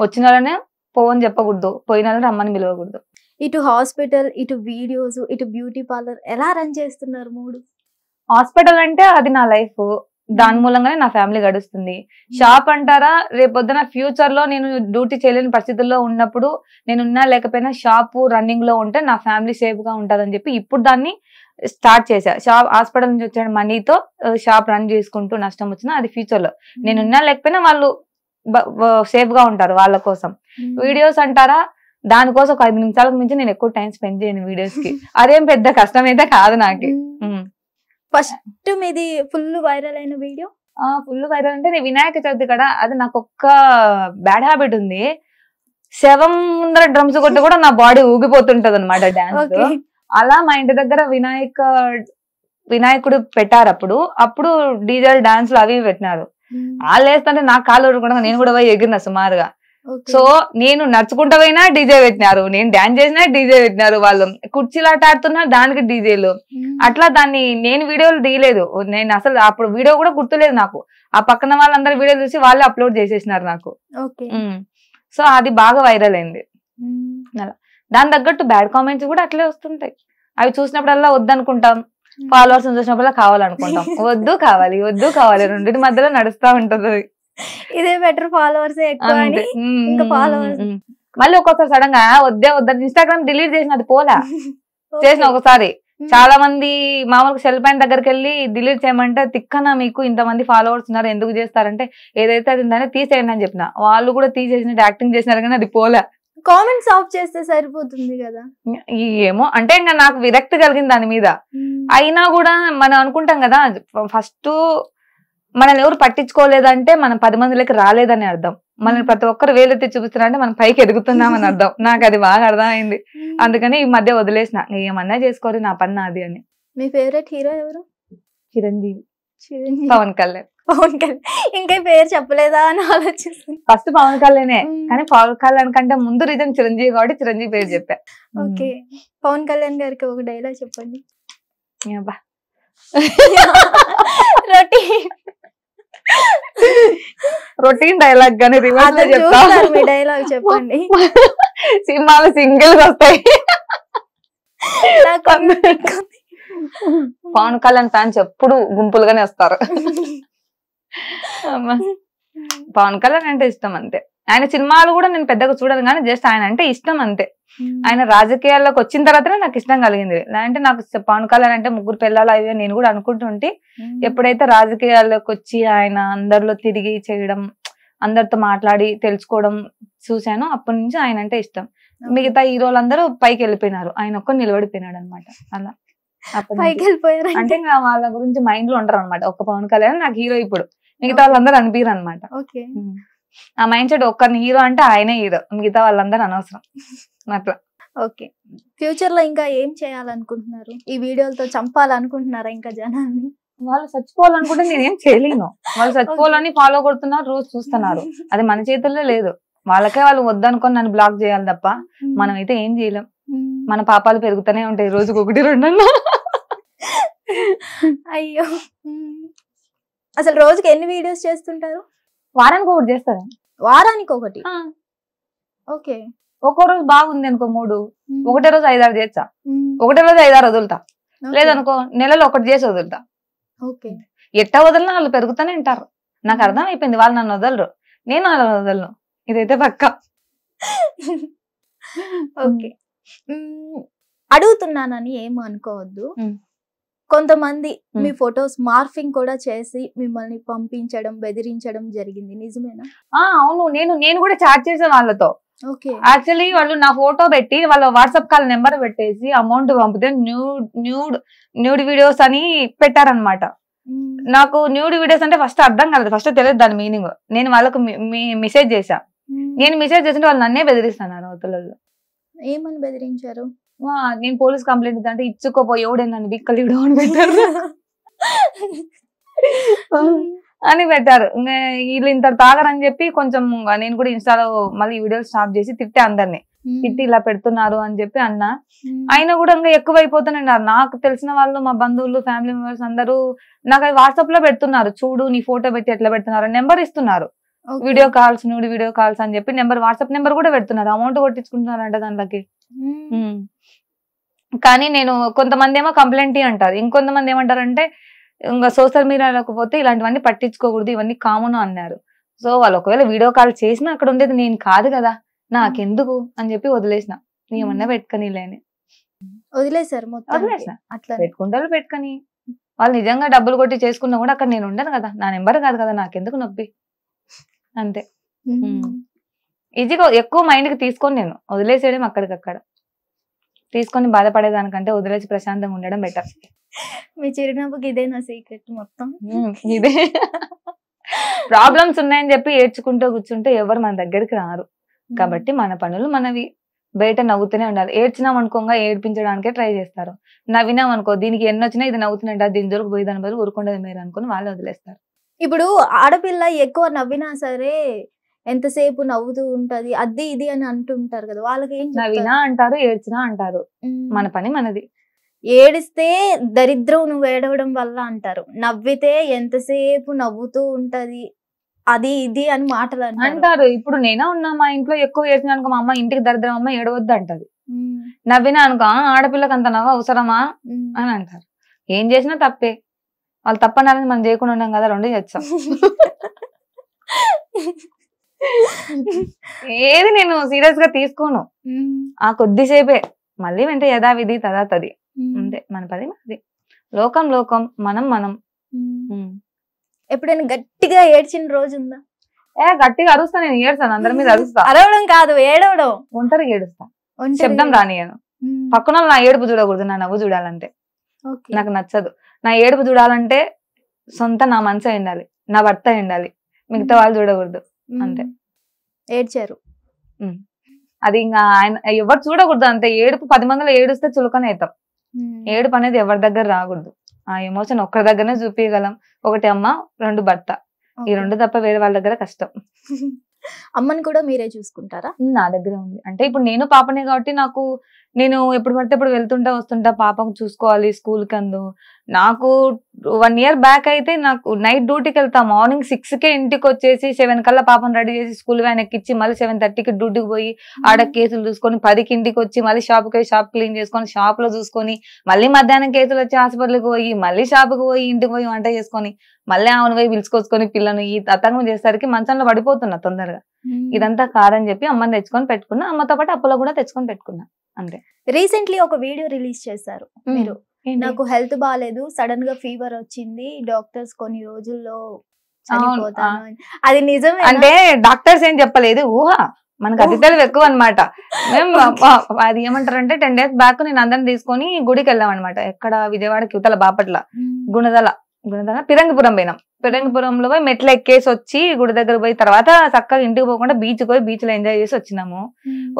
వచ్చిన వాళ్ళనే పోవని చెప్పకూడదు, పోయిన రమ్మని పిలవకూడదు. ఇటు హాస్పిటల్, ఇటు వీడియోస్, ఇటు బ్యూటీ పార్లర్ ఎలా రన్ చేస్తున్నారు? మూడు. హాస్పిటల్ అంటే అది నా లైఫ్, దాని మూలంగానే నా ఫ్యామిలీ గడుస్తుంది. షాప్ అంటారా, రేపొద్దున ఫ్యూచర్ లో నేను డ్యూటీ చేయలేని పరిస్థితుల్లో ఉన్నప్పుడు, నేనున్నా లేకపోయినా షాప్ రన్నింగ్ లో ఉంటే నా ఫ్యామిలీ సేఫ్ గా ఉంటదని చెప్పి ఇప్పుడు దాన్ని స్టార్ట్ చేశా. షాప్ హాస్పిటల్ నుంచి వచ్చే మనీతో షాప్ రన్ చేసుకుంటూ నష్టం వచ్చినా అది ఫ్యూచర్ లో నేనున్నా లేకపోయినా వాళ్ళు సేఫ్ గా ఉంటారు వాళ్ళ కోసం. వీడియోస్ అంటారా, దానికోసం ఒక 5 నిమిషాలకు మించి నేను ఎక్కువ టైం స్పెండ్ చేయను వీడియోస్ కి, అదేం పెద్ద కష్టం అయితే కాదు నాకు. ఫస్ట్ మీది ఫుల్ వైరల్ అయిన వీడియో? ఫుల్ వైరల్ అంటే వినాయక చవితి కదా, అది నాకు ఒక్క బ్యాడ్ హ్యాబిట్ ఉంది, శవం ముందర డ్రమ్స్ కొట్టి కూడా నా బాడీ ఊగిపోతుంటది అనమాట డాన్స్. అలా మా ఇంటి దగ్గర వినాయకుడు పెట్టారు, అప్పుడు డీజే డాన్స్లు అవి పెట్టినారు. వాళ్ళు వేస్తుంటే నాకు కాళ్ళు ఊరుకుంటా, నేను కూడా పోయి ఎగిరిన సుమారుగా. సో నేను నడుచుకుంటా పోయినా డీజే పెట్టినారు, నేను డాన్స్ చేసినా డీజే పెట్టినారు, వాళ్ళు కుర్చీలాట ఆడుతున్నా దానికి డీజేలు. అట్లా దాన్ని నేను వీడియోలు తీయలేదు, నేను అసలు అప్పుడు వీడియో కూడా గుర్తులేదు నాకు. ఆ పక్కన వాళ్ళందరూ వీడియో చూసి వాళ్ళే అప్లోడ్ చేసేసినారు నాకు. సో అది బాగా వైరల్ అయింది. అలా దాని తగ్గట్టు బ్యాడ్ కామెంట్స్ కూడా అట్లే వస్తుంటాయి, అవి చూసినప్పుడల్లా వద్దనుకుంటాం, ఫాలోవర్స్ చూసినప్పుడల్లా కావాలనుకుంటాం. వద్దు కావాలి, వద్దు కావాలి, రెండింటి మధ్యలో నడుస్తా ఉంటది. ఇదే బెటర్, ఫాలోవర్స్ ఎక్కువ ఇంకా ఫాలోవర్స్. మళ్ళీ ఒక్కొక్కసారి సడన్ గా వద్దే వద్దని ఇన్స్టాగ్రామ్ డిలీట్ చేసిన, అది పోలా. చేసిన ఒకసారి చాలా మంది మామూలుగా సెల్ పైన దగ్గరికి వెళ్ళి డిలీట్ చేయమంటే తిక్కన మీకు ఇంతమంది ఫాలోవర్స్ ఉన్నారు ఎందుకు చేస్తారంటే ఏదైతే అది ఉందని తీసేయండి అని చెప్పిన. వాళ్ళు కూడా తీసేసినట్టు యాక్టింగ్ చేసినారు కానీ అది పోలే. కామెంట్స్ ఆఫ్ చేస్తే సరిపోతుంది కదా. ఏమో అంటే ఇంకా నాకు విరక్తి కలిగింది దాని మీద. అయినా కూడా మనం అనుకుంటాం కదా ఫస్ట్ మనల్ని ఎవరు పట్టించుకోలేదంటే మనం 10 మందిలోకి రాలేదని అర్థం. మనల్ని ప్రతి ఒక్కరు వేలెత్తి చూపిస్తున్నారంటే మనం పైకి ఎదుగుతున్నామని అర్థం. నాకు అది బాగా అర్థమైంది. అందుకని ఈ మధ్య వదిలేసిన, ఏమన్నా చేసుకోరు నా పని నాది అని. మీ ఫేవరెట్ హీరో ఎవరు? చిరంజీవి, చిరంజీవి, పవన్ కళ్యాణ్. పవన్ కళ్యాణ్ ఇంకా పేరు చెప్పలేదా అని ఆలోచిస్తుంది. ఫస్ట్ పవన్ కళ్యాణే, కానీ పవన్ కళ్యాణ్ కంటే ముందు రీజన్ చిరంజీవి కాబట్టి చిరంజీవి పేరు చెప్పా. ఓకే, పవన్ కళ్యాణ్ గారికి ఒక డైలాగ్ చెప్పండి. రొటీన్ డైలాగ్ గానీ రివర్స్ లో చెప్తా. మీ డైలాగ్ చెప్పండి. సినిమాలు సింగిల్ వస్తాయి. పవన్ కళ్యాణ్ ఫ్యాన్స్ ఎప్పుడు గుంపులుగానే వస్తారు. పవన్ కళ్యాణ్ అంటే ఇష్టం అంతే. ఆయన సినిమాలు కూడా నేను పెద్దగా చూడను కానీ జస్ట్ ఆయన అంటే ఇష్టం అంతే. ఆయన రాజకీయాల్లోకి వచ్చిన తర్వాతనే నాకు ఇష్టం కలిగింది. అంటే నాకు పవన్ కళ్యాణ్ అంటే 3 పిల్లలు అవి నేను కూడా అనుకుంటుంటే ఎప్పుడైతే రాజకీయాల్లోకి వచ్చి ఆయన అందరిలో తిరిగి చేయడం, అందరితో మాట్లాడి తెలుసుకోవడం చూశాను, అప్పటి నుంచి ఆయన అంటే ఇష్టం. మిగతా హీరోలందరూ పైకి వెళ్ళిపోయినారు, ఆయన ఒక్క నిలబడిపోయినాడు అనమాట. అలా పైకి వెళ్ళిపోయారు అంటే ఇంకా వాళ్ళ గురించి మైండ్ లో ఉంటారు అనమాట. ఒక్క పవన్ కళ్యాణ్ నాకు హీరో, ఇప్పుడు మిగతా వాళ్ళందరూ అనిపించరు అనమాట. ఆ మైండ్ సెట్ ఒక్కరిని హీరో అంటే ఆయనే హీరో, మిగతా వాళ్ళందరూ అనవసరం అట్లా. ఓకే, ఫ్యూచర్ లో ఇంకా ఏం చేయాలనుకుంటున్నారు? ఈ వీడియోలతో చంపాలనుకుంటున్నారా ఇంకా జనాన్ని? వాళ్ళు చచ్చిపోవాలనుకుంటే నేనేం చేయలేను. వాళ్ళు చచ్చిపోవాలని ఫాలో కొడుతున్నారు, రోజు చూస్తున్నారు. అది మన చేతుల్లో లేదు. వాళ్ళకే వాళ్ళు వద్దనుకొని నన్ను బ్లాక్ చేయాలి తప్ప మనమైతే ఏం చేయలేం. మన పాపాలు పెరుగుతూనే ఉంటాయి రోజుకి 1-2. అయ్యో, అసలు రోజుకి ఎన్ని వీడియోస్ చేస్తుంటారు? వారానికి ఒకటి చేస్తారు. వారానికి ఒకటి? ఓకే. ఒక్కో రోజు బాగుంది అనుకో 3, ఒకటే రోజు 5-6 చేస్తా. ఒకటే రోజు 5-6 వదులుతా. లేదనుకో నెలలో 1 చేసి వదులుతా. ఓకే. ఎట్టా వదిలినా వాళ్ళు పెరుగుతూనే ఉంటారు. నాకు అర్థం అయిపోయింది, వాళ్ళు నన్ను వదలరు, నేను వాళ్ళని వదలను. ఇదైతే పక్కా. ఓకే, అడుగుతున్నానని ఏమో అనుకోవద్దు. కొంతమంది మీ ఫొటోస్ మార్ఫింగ్ కూడా చేసి మిమ్మల్ని పంపించడం, బెదిరించడం జరిగింది, నిజమేనా? అవును, నేను కూడా చాట్ చేసే వాళ్ళతో. యాక్చువల్లీ వాళ్ళు నా ఫోటో పెట్టి వాళ్ళ వాట్సాప్ కాల్ నెంబర్ పెట్టేసి అమౌంట్ పంపితే న్యూడ్ వీడియోస్ అని పెట్టారనమాట. నాకు న్యూడ్ వీడియోస్ అంటే ఫస్ట్ అర్థం కాలేదు, ఫస్ట్ తెలియదు దాని మీనింగ్. నేను వాళ్ళకు మెసేజ్ చేశా. నేను మెసేజ్ చేస్తుంటే వాళ్ళు నన్నే బెదిరిస్తున్నారు అవతలలో. ఏమని బెదిరించారు? నేను పోలీస్ కంప్లైంట్ ఇద్దా అంటే ఇచ్చుకోపో ఎవడే నన్ను బిక్కలు అని పెట్టారు అని పెట్టారు. వీళ్ళు ఇంత తాగరని చెప్పి కొంచెం నేను కూడా ఇన్స్టాలో మళ్ళీ వీడియోలు స్టాప్ చేసి తిట్టే అందరినీ. తిట్టి ఇలా పెడుతున్నారు అని చెప్పి అన్నా. అయినా కూడా ఇంకా ఎక్కువైపోతున్నారు. నాకు తెలిసిన వాళ్ళు, మా బంధువులు, ఫ్యామిలీ మెంబర్స్ అందరూ నాకు వాట్సాప్ లో పెడుతున్నారు, చూడు నీ ఫోటో పెట్టి ఎట్లా పెడుతున్నారు, నెంబర్ ఇస్తున్నారు, video calls, nude video calls అని చెప్పి నెంబర్, వాట్సాప్ నెంబర్ కూడా పెడుతున్నారు. అమౌంట్ కొట్టించుకుంటున్నారంట దాంట్లోకి. కానీ నేను కొంతమంది ఏమో కంప్లైంట్ అంటారు, ఇంకొంతమంది ఏమంటారంటే ఇంకా సోషల్ మీడియాలోకి పోతే ఇలాంటివన్నీ పట్టించుకోకూడదు, ఇవన్నీ కామన్ అన్నారు. సో వాళ్ళు ఒకవేళ వీడియో కాల్ చేసినా అక్కడ ఉండేది నేను కాదు కదా, నాకెందుకు అని చెప్పి వదిలేసిన. ఏమన్నా పెట్టుకొని లేని వదిలేసారు మొత్తం. వదిలేసిన, అట్లా పెట్టుకుంటారు పెట్టుకొని. వాళ్ళు నిజంగా డబ్బులు కొట్టి చేసుకున్నా కూడా అక్కడ నేను ఉండను కదా, నా నెంబర్ కాదు కదా, నాకెందుకు నొప్పి, అంతే. ఈజీగా ఎక్కువ మైండ్ కి తీసుకొని నేను వదిలేసేయడం, అక్కడికక్కడ తీసుకొని బాధపడేదానికంటే వదిలేసి ప్రశాంతంగా ఉండడం బెటర్. మీ చిరునవ్వుకి ఇదే నా సీక్రెట్ మొత్తం. ఇదే ప్రాబ్లమ్స్ ఉన్నాయని చెప్పి ఏడ్చుకుంటూ కూర్చుంటే ఎవరు మన దగ్గరికి రారు. కాబట్టి మన పనులు మనవి, బయట నవ్వుతూనే ఉండాలి. ఏడ్చినాం అనుకోగా ఏడ్పించడానికే ట్రై చేస్తారు. నవ్వినాం అనుకో దీనికి ఎన్ని వచ్చినా ఇది నవ్వుతున్నట్టు దీని జోలికి పోయి దాని బదులు ఊరుకుండదు మీరు అనుకుని వాళ్ళు వదిలేస్తారు. ఇప్పుడు ఆడపిల్ల ఎక్కువ నవ్వినా సరే ఎంతసేపు నవ్వుతూ ఉంటది, అది ఇది అని అంటుంటారు కదా, వాళ్ళకి ఏం? నవ్వినా అంటారు, ఏడ్చినా అంటారు, మన పని మనది. ఏడిస్తే దరిద్రం నువ్వు ఏడవడం వల్ల అంటారు, నవ్వితే ఎంతసేపు నవ్వుతూ ఉంటది, అది ఇది అని మాటలు అంటారు. ఇప్పుడు నేనే ఉన్నా, మా ఇంట్లో ఎక్కువ ఏడ్చినా అనుకో మా అమ్మ ఇంటికి దరిద్రం అమ్మ ఏడవద్దు అంటది. నవ్వినా అనుకో ఆడపిల్లకి అంత నవ్వు అవసరమా అని అంటారు. ఏం చేసినా తప్పే, వాళ్ళు తప్పనారని మనం చేయకుండా ఉన్నాం కదా, 2 చేస్తాం. ఏది నేను సీరియస్ గా తీసుకోను. ఆ కొద్దిసేపే, మళ్ళీ వెంట యథావిధి తదాతది అంతే. మన పది అది లోకం లోకం, మనం మనం. ఎప్పుడైనా గట్టిగా ఏడ్చిన రోజు ఉందా? గట్టిగా అరుస్తా, నేను ఏడుస్తాను, అందరి మీద అరుస్తా. అరవడం కాదు, ఏడవడం. ఒంటరిగా ఏడుస్తా, శబ్దం రానియను. పక్కన నా ఏడుపు చూడకూడదు, నా నవ్వు చూడాలంటే నాకు నచ్చదు. నా ఏడుపు చూడాలంటే సొంత నా మనసు ఉండాలి, నా భర్త ఉండాలి, మిగతా వాళ్ళు చూడకూడదు అంతే. ఏడ్చారు అది ఇంకా ఆయన ఎవరు చూడకూడదు అంతే. ఏడుపు 10 మందిలో ఏడుస్తే చులకన అవుతాం. ఏడుపు అనేది ఎవరి దగ్గర రాకూడదు. ఆ ఎమోషన్ ఒక్కరి దగ్గరనే చూపించగలం. ఒకటి అమ్మ, 2 భర్త. ఈ 2 తప్ప వేరే వాళ్ళ దగ్గర కష్టం. అమ్మని కూడా మీరే చూసుకుంటారా? నా దగ్గర ఉంది. అంటే ఇప్పుడు నేను పాపనే కాబట్టి నాకు, నేను ఎప్పుడు పడితే ఇప్పుడు వెళ్తుంటా వస్తుంటా, పాపకు చూసుకోవాలి స్కూల్ కి. నాకు 1 year బ్యాక్ అయితే నాకు నైట్ డ్యూటీకి వెళ్తా. మార్నింగ్ 6కే ఇంటికి వచ్చేసి 7 కల్లా పాపను రెడీ చేసి స్కూల్ వ్యాన్ ఎక్కించి మళ్ళీ 7:30కి డ్యూటీకి పోయి ఆడ కేసులు చూసుకొని 10కి ఇంటికి వచ్చి మళ్ళీ షాప్కి పోయి షాప్ క్లీన్ చేసుకొని షాప్ లో చూసుకొని మళ్ళీ మధ్యాహ్నం కేసులు వచ్చి హాస్పిటల్కి పోయి మళ్ళీ షాప్కి పోయి ఇంటికి పోయి వంట చేసుకొని మళ్ళీ ఆమెను పోయి పిలుచుకొచ్చుకొని పిల్లను ఈ తతంగం చేసేసరికి మంచంలో పడిపోతున్నా తొందరగా. ఇదంతా కాదని చెప్పి అమ్మని తెచ్చుకొని పెట్టుకున్నా. అమ్మతో పాటు అప్పులో కూడా తెచ్చుకొని పెట్టుకున్నా అంతే. రీసెంట్లీ ఒక వీడియో రిలీజ్ చేశారు మీరు. నాకు హెల్త్ బాగాలేదు, సడన్ గా ఫీవర్ వచ్చింది, డాక్టర్స్ కొన్ని రోజుల్లో చనిపోతాను. అది నిజమే అంటే డాక్టర్స్ ఏం చెప్పలేదు, ఊహ. మనకు అతిథులు ఎక్కువ అనమాట. మేము అది ఏమంటారంటే 10 days బ్యాక్ నేను అందరిని తీసుకొని గుడికి వెళ్ళాం అనమాట. ఎక్కడ విజయవాడకి యువతల బాపట్ల గుణదల పిరంగిపురం పోయినాం. పిరంగిపురంలో పోయి మెట్లు ఎక్కేసి వచ్చి గుడి దగ్గర పోయి తర్వాత చక్కగా ఇంటికి పోకుండా బీచ్కి పోయి బీచ్ లో ఎంజాయ్ చేసి వచ్చినాము.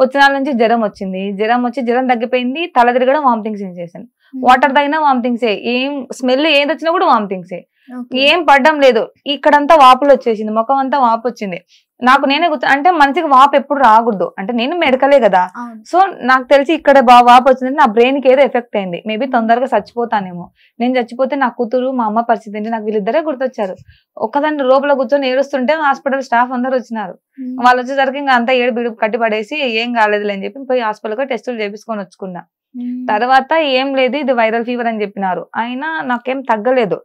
వచ్చిన నుంచి జ్వరం వచ్చింది. జ్వరం తగ్గిపోయింది. తల తిరగడం, వామిటింగ్స్ చేశాను. వాటర్ తాగినా వామిటింగ్సే, ఏం స్మెల్ ఏది వచ్చినా కూడా వామిటింగ్సే, ఏం పడ్డం లేదు. ఇక్కడంతా వాపులు వచ్చేసింది, ముఖం అంతా వాపు వచ్చింది. నాకు నేనే అంటే మనిషికి వాపు ఎప్పుడు రాకూడదు, అంటే నేను మెడకలే కదా. సో నాకు తెలిసి ఇక్కడ వాపు వచ్చిందంటే నా బ్రెయిన్ కి ఏదో ఎఫెక్ట్ అయింది. మేబీ తొందరగా చచ్చిపోతానేమో. నేను చచ్చిపోతే నా కూతురు మా అమ్మ పరిస్థితి ఏంటి, నాకు వీళ్ళిద్దరే గుర్తొచ్చారు. ఒక్కదాన్ని లోపల కూర్చొని ఏడుస్తుంటే హాస్పిటల్ స్టాఫ్ అందరు వచ్చినారు. వాళ్ళు వచ్చేసరికి ఇంకా అంతా ఏడు కట్టి పడేసి ఏం కాలేదులే అని చెప్పి పోయి హాస్పిటల్కి టెస్టులు చేపించుకొని వచ్చుకున్నా. తర్వాత ఏం లేదు, ఇది వైరల్ ఫీవర్ అని చెప్పినారు. అయినా నాకేం తగ్గలేదు.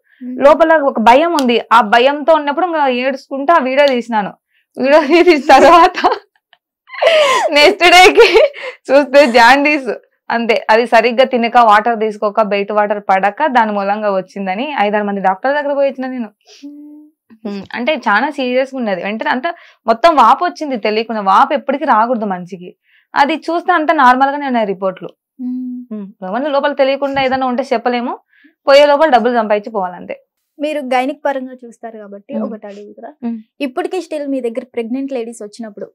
లోపల ఒక భయం ఉంది. ఆ భయంతో ఉన్నప్పుడు ఇంకా ఏడుచుకుంటూ ఆ వీడియో తీసినాను. వీడియో తీసిన తర్వాత నెక్స్ట్ డేకి చూస్తే జాండీస్ అంతే. అది సరిగ్గా తినక, వాటర్ తీసుకోక, బయట వాటర్ పడక దాని మూలంగా వచ్చిందని 5-6 మంది డాక్టర్ దగ్గర పోయి వచ్చిన నేను. అంటే చాలా సీరియస్ గా ఉన్నది. వెంటనే అంతా మొత్తం వాపు వచ్చింది తెలియకుండా. వాపు ఎప్పటికీ రాకూడదు మనిషికి. అది చూస్తే అంత నార్మల్ గానే ఉన్నాయి రిపోర్ట్లు. లోపల తెలియకుండా ఏదైనా ఉంటే చెప్పలేము. పోయే లోపల డబ్బులు సంపాదించి పోవాలంతే. మీరు గైనిక్ పరంగా చూస్తారు కాబట్టి ఒకటి అడుగుతారా, ఇప్పటికీ స్టిల్ మీ దగ్గర ప్రెగ్నెంట్ లేడీస్ వచ్చినప్పుడు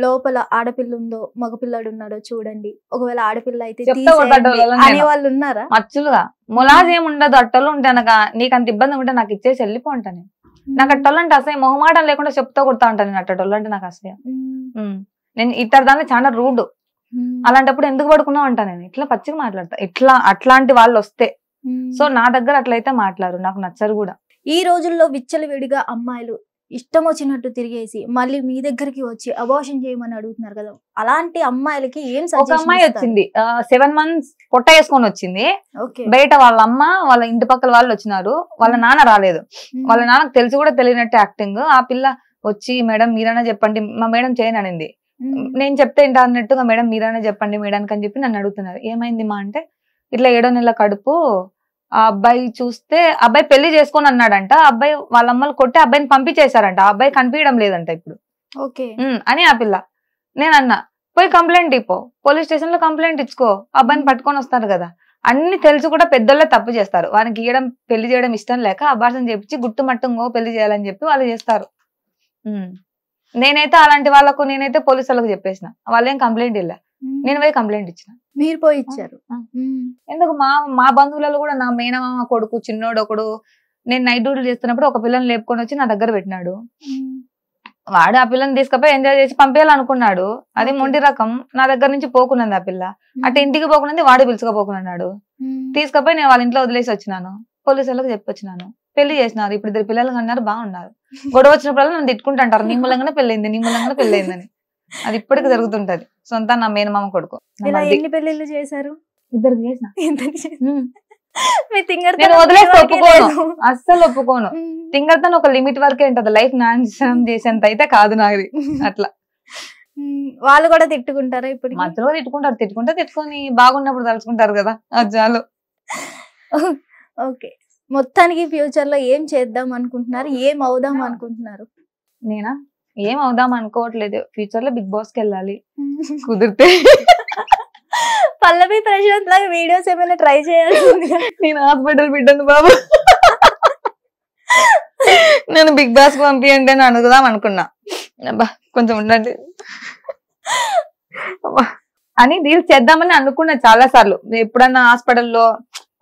లోపల ఆడపిల్ల ఉందో మగపిల్లాడు ఉన్నాడో చూడండి, ఒకవేళ ఆడపిల్ల అయితే అనే వాళ్ళు ఉన్నారా? మచ్చులుగా మొలాజ్ ఏమి ఉండదు. అట్టలు ఉంటే అనగా నీకు అంత ఇబ్బంది ఉంటే నాకు ఇచ్చేసి వెళ్ళిపో అంటాను. నాకు అట్టలు అంటే అసహ్యం, మొహమాటం లేకుండా చెప్తా కొడతా ఉంటాను. నేను అట్టలు అంటే నాకు అసహ్యం. నేను ఇతర దాన్ని చాలా రూడ్. అలాంటప్పుడు ఎందుకు పడుకున్నావు అంటా నేను. ఇట్లా పచ్చిగా మాట్లాడతా ఇట్లా అట్లాంటి వాళ్ళు వస్తే. సో నా దగ్గర అట్లయితే మాట్లాడు, నాకు నచ్చరు కూడా. ఈ రోజుల్లో విచ్చలవిడిగా అమ్మాయిలు ఇష్టం వచ్చినట్టు తిరిగేసి మళ్ళీ మీ దగ్గరికి వచ్చి అబార్షన్ చేయమని అడుగుతున్నారు కదా, అలాంటి అమ్మాయిలకి ఏం సజెషన్? ఒక అమ్మాయి వచ్చింది 7 months పొట్ట వేసుకొని వచ్చింది. బయట వాళ్ళ అమ్మ వాళ్ళ ఇంటి పక్కల వాళ్ళు వచ్చినారు, వాళ్ళ నాన్న రాలేదు. వాళ్ళ నాన్నకు తెలిసి కూడా తెలియనట్టు యాక్టింగ్. ఆ పిల్ల వచ్చి మేడం మీరైనా చెప్పండి, మా మేడం చేయను అనింది. నేను చెప్తే ఏంటో అన్నట్టుగా మేడం మీరైనా చెప్పండి మేడానికి అని చెప్పి నన్ను అడుగుతున్నారు. ఏమైంది మా అంటే ఇట్లా 7వ నెల కడుపు, ఆ అబ్బాయి చూస్తే అబ్బాయి పెళ్లి చేసుకొని అన్నాడంట. అబ్బాయి వాళ్ళ అమ్మలు కొట్టి అబ్బాయిని పంపించేశారంట. ఆ అబ్బాయి కనిపించడం లేదంట ఇప్పుడు అని ఆ పిల్ల. నేను అన్నా పోయి కంప్లైంట్ ఇపో, పోలీస్ స్టేషన్ లో కంప్లైంట్ ఇచ్చుకో, అబ్బాయిని పట్టుకొని వస్తారు కదా. అన్ని తెలిసి కూడా పెద్దోళ్ళే తప్పు చేస్తారు. వానికి పెళ్లి చేయడం ఇష్టం లేక అబార్షన్ చేపించి గుట్టుమట్టంగో పెళ్లి చేయాలని చెప్పి వాళ్ళు చేస్తారు. నేనైతే అలాంటి వాళ్ళకు నేనైతే పోలీసు వాళ్ళకు చెప్పేసిన, వాళ్ళేం కంప్లైంట్ ఇల్ల, నేను పోయి కంప్లైంట్ ఇచ్చిన. మీరు పోయి ఇచ్చారు? ఎందుకు మా బంధువులలో కూడా నా మేనమామ కొడుకు చిన్నోడు ఒకడు, నేను నైట్ డ్యూటీలు చేస్తున్నప్పుడు ఒక పిల్లని లేపుకొని వచ్చి నా దగ్గర పెట్టినాడు. వాడు ఆ పిల్లని తీసుకుపోయి ఎంజాయ్ చేసి పంపేయాలనుకున్నాడు. అది మొండి రకం. నా దగ్గర నుంచి పోకున్నది ఆ పిల్ల. అటు ఇంటికి పోకున్నది, వాడు పిలుచుకోపోకున్నాడు. తీసుకుపోయి నేను వాళ్ళ ఇంట్లో వదిలేసి వచ్చినాను. పోలీసు వాళ్ళకి చెప్పొచ్చినాను. పెళ్లి చేసినారు. ఇప్పుడు 2 పిల్లలు కన్నారు, బాగున్నారు. గొడవ వచ్చినప్పుడు నన్ను తిట్టుకుంటుంటారు, నీ మూలంగానే పెళ్ళైంది, నీ మూలంగానే పెళ్ళైందని. అది ఇప్పటికి జరుగుతుంటది. సొంత నా మేనమామ కొడుకు. ఎన్ని పెళ్లిళ్ళు చేశారు? 2 చేసిన. మీ తింగర్ నేను వదిలేసి ఒప్పుకోను, అస్సలు ఒప్పుకోను. తింగర్తనం ఒక లిమిట్ వరకే ఉంటది, లైఫ్ నాశనం చేసేంత అయితే కాదు నాది. అట్లా వాళ్ళు కూడా తిట్టుకుంటారా ఇప్పుడు? మధ్యలో తిట్టుకుంటే తిట్టుకొని బాగున్నప్పుడు తలుచుకుంటారు కదా, అది చాలు. ఓకే, మొత్తానికి ఫ్యూచర్ లో ఏం చేద్దాం అనుకుంటున్నారు, ఏం అవుదాం అనుకుంటున్నారు? నేనా ఏం అవుదాం అనుకోవట్లేదు, ఫ్యూచర్ లో బిగ్ బాస్ కి వెళ్ళాలి కుదిరితే. పల్లవి ప్రశాంత్ లాగా వీడియోస్ ఏమైనా ట్రై చేయాలి. నేను హాస్పిటల్ బిడ్డను బాబు, నేను బిగ్ బాస్ కి పంపియండి అని అడుగుదాం అనుకున్నా. అబ్బా కొంచెం ఉండండి అని రీల్స్ చేద్దామని అనుకున్నా చాలా సార్లు. ఎప్పుడన్నా హాస్పిటల్లో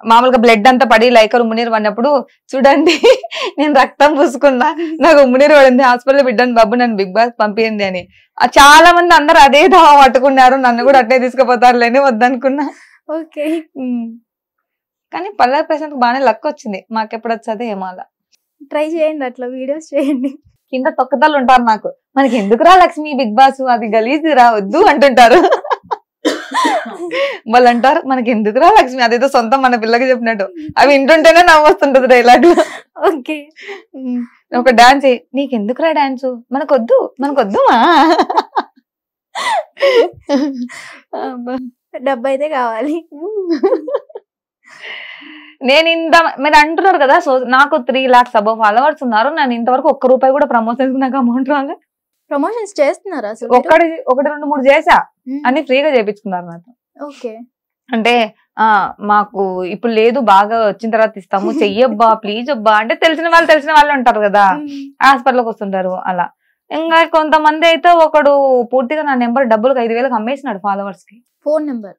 మామూలుగా బ్లడ్ అంతా పడి లైకర్ ఉమ్మునీరు పడినప్పుడు, చూడండి నేను రక్తం పూసుకున్నా, నాకు ఉమ్మునీరు పడింది, హాస్పిటల్లో బిడ్డను బాబు నన్ను బిగ్ బాస్ పంపియండి అని. చాలా మంది అందరు అదే ధావ పట్టుకున్నారు, నన్ను కూడా అట్టే తీసుకుపోతారు లేని వద్దనుకున్నా. ఓకే, కానీ పల్లవి ప్రశాంత్ బాగానే లక్ వచ్చింది, మాకెప్పుడు వచ్చేది ఏమో. అలా ట్రై చేయండి, అట్లా వీడియోస్ చేయండి. కింద తొక్కతలు ఉంటారు నాకు, మనకి ఎందుకురా లక్ష్మి బిగ్ బాస్, అది గలీజ్ రా వద్దు అంటుంటారు. వాళ్ళు అంటారు మనకి ఎందుకురా లక్ష్మి, అదేదో సొంతం మన పిల్లకి చెప్పినట్టు. అవి వింటుంటేనే నవ్వొస్తుంటది డైలాగ్. ఓకే, ఒక డాన్స్, నీకెందుకురా డాన్స్, మనకొద్దు మనకొద్దుమా, డబ్బు అయితే కావాలి. నేను మీరు అంటున్నారు కదా, సో నాకు 3 lakhs అబౌవ్ ఫాలోవర్స్ ఉన్నారు, నేను ఇంతవరకు ఒక్క రూపాయి కూడా ప్రమోషన్స్ నాకు అమౌంట్ రాలే. ప్రమోషన్స్ చేస్తున్నారా? ఒకటి 2-3 చేసా, అన్ని ఫ్రీగా చేయించుకున్నారు నాతో. ఓకే, అంటే మాకు ఇప్పుడు లేదు, బాగా వచ్చిన తర్వాత ఇస్తాము, చెయ్యబ్బా ప్లీజ్ అబ్బా అంటే తెలిసిన వాళ్ళు ఉంటారు కదా, హాస్పిటల్కి వస్తుంటారు అలా. ఇంకా కొంతమంది అయితే ఒకడు పూర్తిగా నా నెంబర్ డబ్బులకు 5,000 అమ్మేసినాడు ఫాలోవర్స్ కి, ఫోన్ నెంబర్.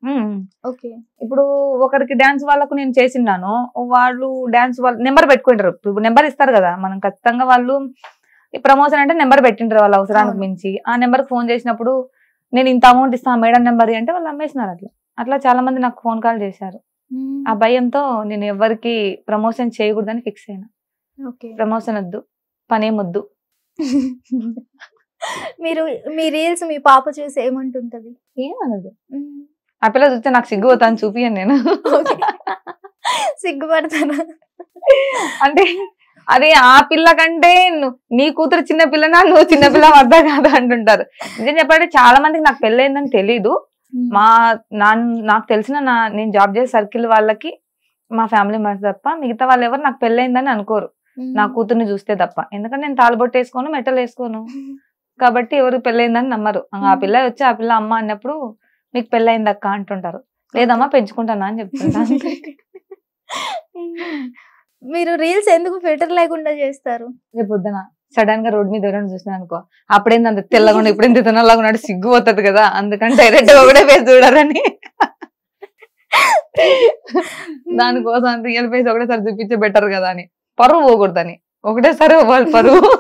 ఓకే, ఇప్పుడు ఒకరికి డాన్స్ వాళ్ళకు నేను చేసిన్నాను, వాళ్ళు డాన్స్ వాళ్ళ నెంబర్ పెట్టుకుంటారు, ఇప్పుడు నెంబర్ ఇస్తారు కదా మనం ఖచ్చితంగా, వాళ్ళు ప్రమోషన్ అంటే నెంబర్ పెట్టింటారు వాళ్ళ అవసరానికి మించి. ఆ నెంబర్ కి ఫోన్ చేసినప్పుడు నేను ఇంత అమౌంట్ ఇస్తాను మేడం నెంబర్ అంటే వాళ్ళు అమ్మేసినారు. అట్లా చాలా మంది నాకు ఫోన్ కాల్ చేశారు. ఆ భయంతో నేను ఎవరికి ప్రమోషన్ చేయకూడదని ఫిక్స్ అయినా. ప్రమోషన్ వద్దు, పనేమొద్దు. మీరు మీ రీల్స్ మీ పాప చూసి ఏమంటుంటది? ఏమనదు. ఆ పిల్ల చూస్తే నాకు సిగ్గుపోతాను చూపియను నేను. సిగ్గుపడతాను అంటే అది ఆ పిల్ల కంటే నీ కూతురు చిన్న పిల్లనా, నువ్వు చిన్నపిల్ల వద్దా కాదా అంటుంటారు. నిజం చెప్పంటే చాలా మందికి నాకు పెళ్ళయిందని తెలీదు. నాకు తెలిసిన నేను జాబ్ చేసే సర్కిల్ వాళ్ళకి మా ఫ్యామిలీ మెంబర్స్ తప్ప మిగతా వాళ్ళు ఎవరు నాకు పెళ్ళయిందని అనుకోరు, నా కూతుర్ని చూస్తే తప్ప. ఎందుకంటే నేను తాళబొట్టు వేసుకోను, మెట్టలు వేసుకోను కాబట్టి ఎవరు పెళ్ళయిందని నమ్మరు. ఆ పిల్ల వచ్చి ఆ పిల్ల అమ్మ అన్నప్పుడు మీకు పెళ్ళయింది అక్క అంటుంటారు. లేదమ్మా పెంచుకుంటానా అని చెప్తుంటాను. మీరు రీల్స్ ఎందుకు ఫిల్టర్ లేకుండా చేస్తారు? రేపు పొద్దున సడన్ గా రోడ్ మీద ఎవరైనా చూసినా అనుకో, అప్పుడేంది అంత తెల్లగా ఇప్పుడు ఎంత తినలాగా ఉన్నాడు సిగ్గు పోతుంది కదా, అందుకని డైరెక్ట్ ఒకటే ఫేస్ చూడాలని దానికోసం రియల్ ఫేస్ ఒకటేసారి చూపించే బెటర్ కదా అని, పరువు పోకూడదని ఒకటేసారి వాళ్ళు పరువు.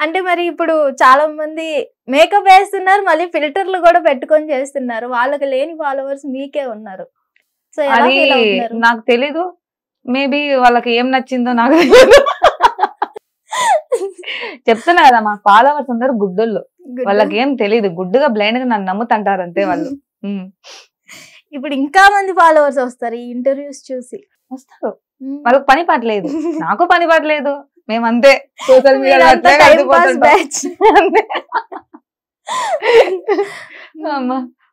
అంటే మరి ఇప్పుడు చాలా మంది మేకప్ వేస్తున్నారు, మళ్ళీ ఫిల్టర్లు కూడా పెట్టుకొని చేస్తున్నారు, వాళ్ళకి లేని ఫాలోవర్స్ మీకే ఉన్నారు. సో అది నాకు తెలీదు, మేబీ వాళ్ళకి ఏం నచ్చిందో నాకు తెలియదు. చెప్తున్నా కదా మా ఫాలోవర్స్ అందరు గుడ్డోళ్ళు, వాళ్ళకి ఏం తెలీదు, గుడ్డుగా బ్లైండ్ గా నన్ను నమ్ముతుంటారు అంతే వాళ్ళు. ఇప్పుడు ఇంకా మంది ఫాలోవర్స్ వస్తారు ఈ ఇంటర్వ్యూస్ చూసి. వస్తారు, వాళ్ళకి పని పట్టలేదు, నాకు పని పట్టలేదు, మేమంతే సోషల్ మీడియా.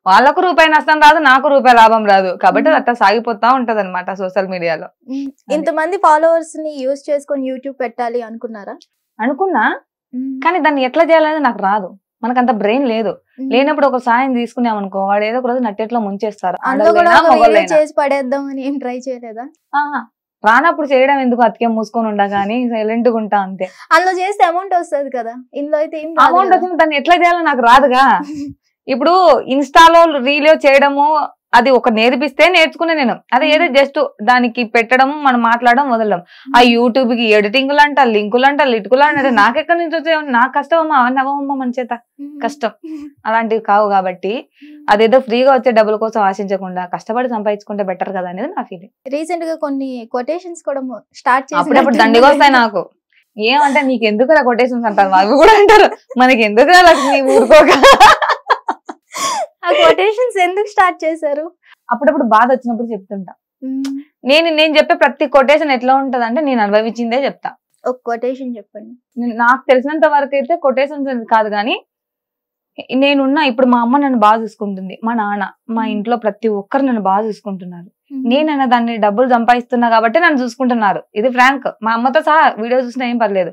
వాళ్ళకు రూపాయి నష్టం రాదు, నాకు రూపాయి లాభం రాదు, కాబట్టి అట్లా సాగిపోతా ఉంటది అనమాట సోషల్ మీడియాలో. ఇంతమంది ఫాలోవర్స్ ని యూజ్ చేసుకొని యూట్యూబ్ పెట్టాలి అనుకున్నారా? అనుకున్నా, కానీ దాన్ని ఎట్లా చేయాలనేది నాకు రాదు, మనకంత బ్రెయిన్ లేదు. లేనప్పుడు ఒక సాయం తీసుకున్నాం అనుకో, వాడు ఏదో ఒక రోజు నట్టేట్లో ముంచేస్తారు. పడేద్దాం అని ఏం ట్రై చేయలేదా? రానప్పుడు చేయడం ఎందుకు, అతికే మూసుకొని ఉండా కానీ సైలెంట్ గా ఉంటా అంతే. అందులో చేస్తే అమౌంట్ వస్తుంది కదా, ఇందులో అయితే అమౌంట్ వచ్చింది, దాన్ని ఎట్లా చేయాలో నాకు రాదుగా. ఇప్పుడు ఇన్స్టాలో రీల్ చేయడము అది ఒక నేర్పిస్తే నేర్చుకునే నేను, అదే ఏదో జస్ట్ దానికి పెట్టడం మనం మాట్లాడడం వదలడం. ఆ యూట్యూబ్ కి ఎడిటింగ్లు అంట, లింకులు అంట, లిటుకులు అంటే నాకెక్కడి నుంచి వచ్చే, నాకు కష్టం అమ్మా, నవ్వమ్మ మన చేత కష్టం అలాంటివి కావు. కాబట్టి అదేదో ఫ్రీగా వచ్చే డబ్బుల కోసం ఆశించకుండా కష్టపడి సంపాదించుకుంటే బెటర్ కదా అనేది నా ఫీలింగ్. రీసెంట్ గా కొన్ని కొటేషన్స్ కూడా స్టార్ట్ చేసి అప్పుడప్పుడు దండిగా వస్తాయి నాకు. ఏమంటే నీకు ఎందుకు కొటేషన్స్ అంటారు, అవి కూడా అంటారు మనకి ఎందుకు లక్ష్మి ఊరుకోక. ఆ కొటేషన్స్ ఎందుకు స్టార్ట్ చేశారు? అప్పుడప్పుడు బాధ వచ్చినప్పుడు చెప్తుంటా. నేను చెప్పే ప్రతి కొటేషన్ ఎట్లా ఉంటది అంటే నేను అనుభవించిందే చెప్తా. ఒక కొటేషన్ చెప్పండి. నాకు తెలిసినంత వరకు అయితే కొటేషన్స్ కాదు కానీ నేనున్నా ఇప్పుడు మా అమ్మ నన్ను బాగా చూసుకుంటుంది, మా నాన్న, మా ఇంట్లో ప్రతి ఒక్కరు నన్ను బాగా చూసుకుంటున్నారు. నేనైనా దాన్ని డబ్బులు సంపాదిస్తున్నా కాబట్టి నన్ను చూసుకుంటున్నారు. ఇది ఫ్రాంక్, మా అమ్మతో సహా వీడియో చూసినా ఏం పర్లేదు.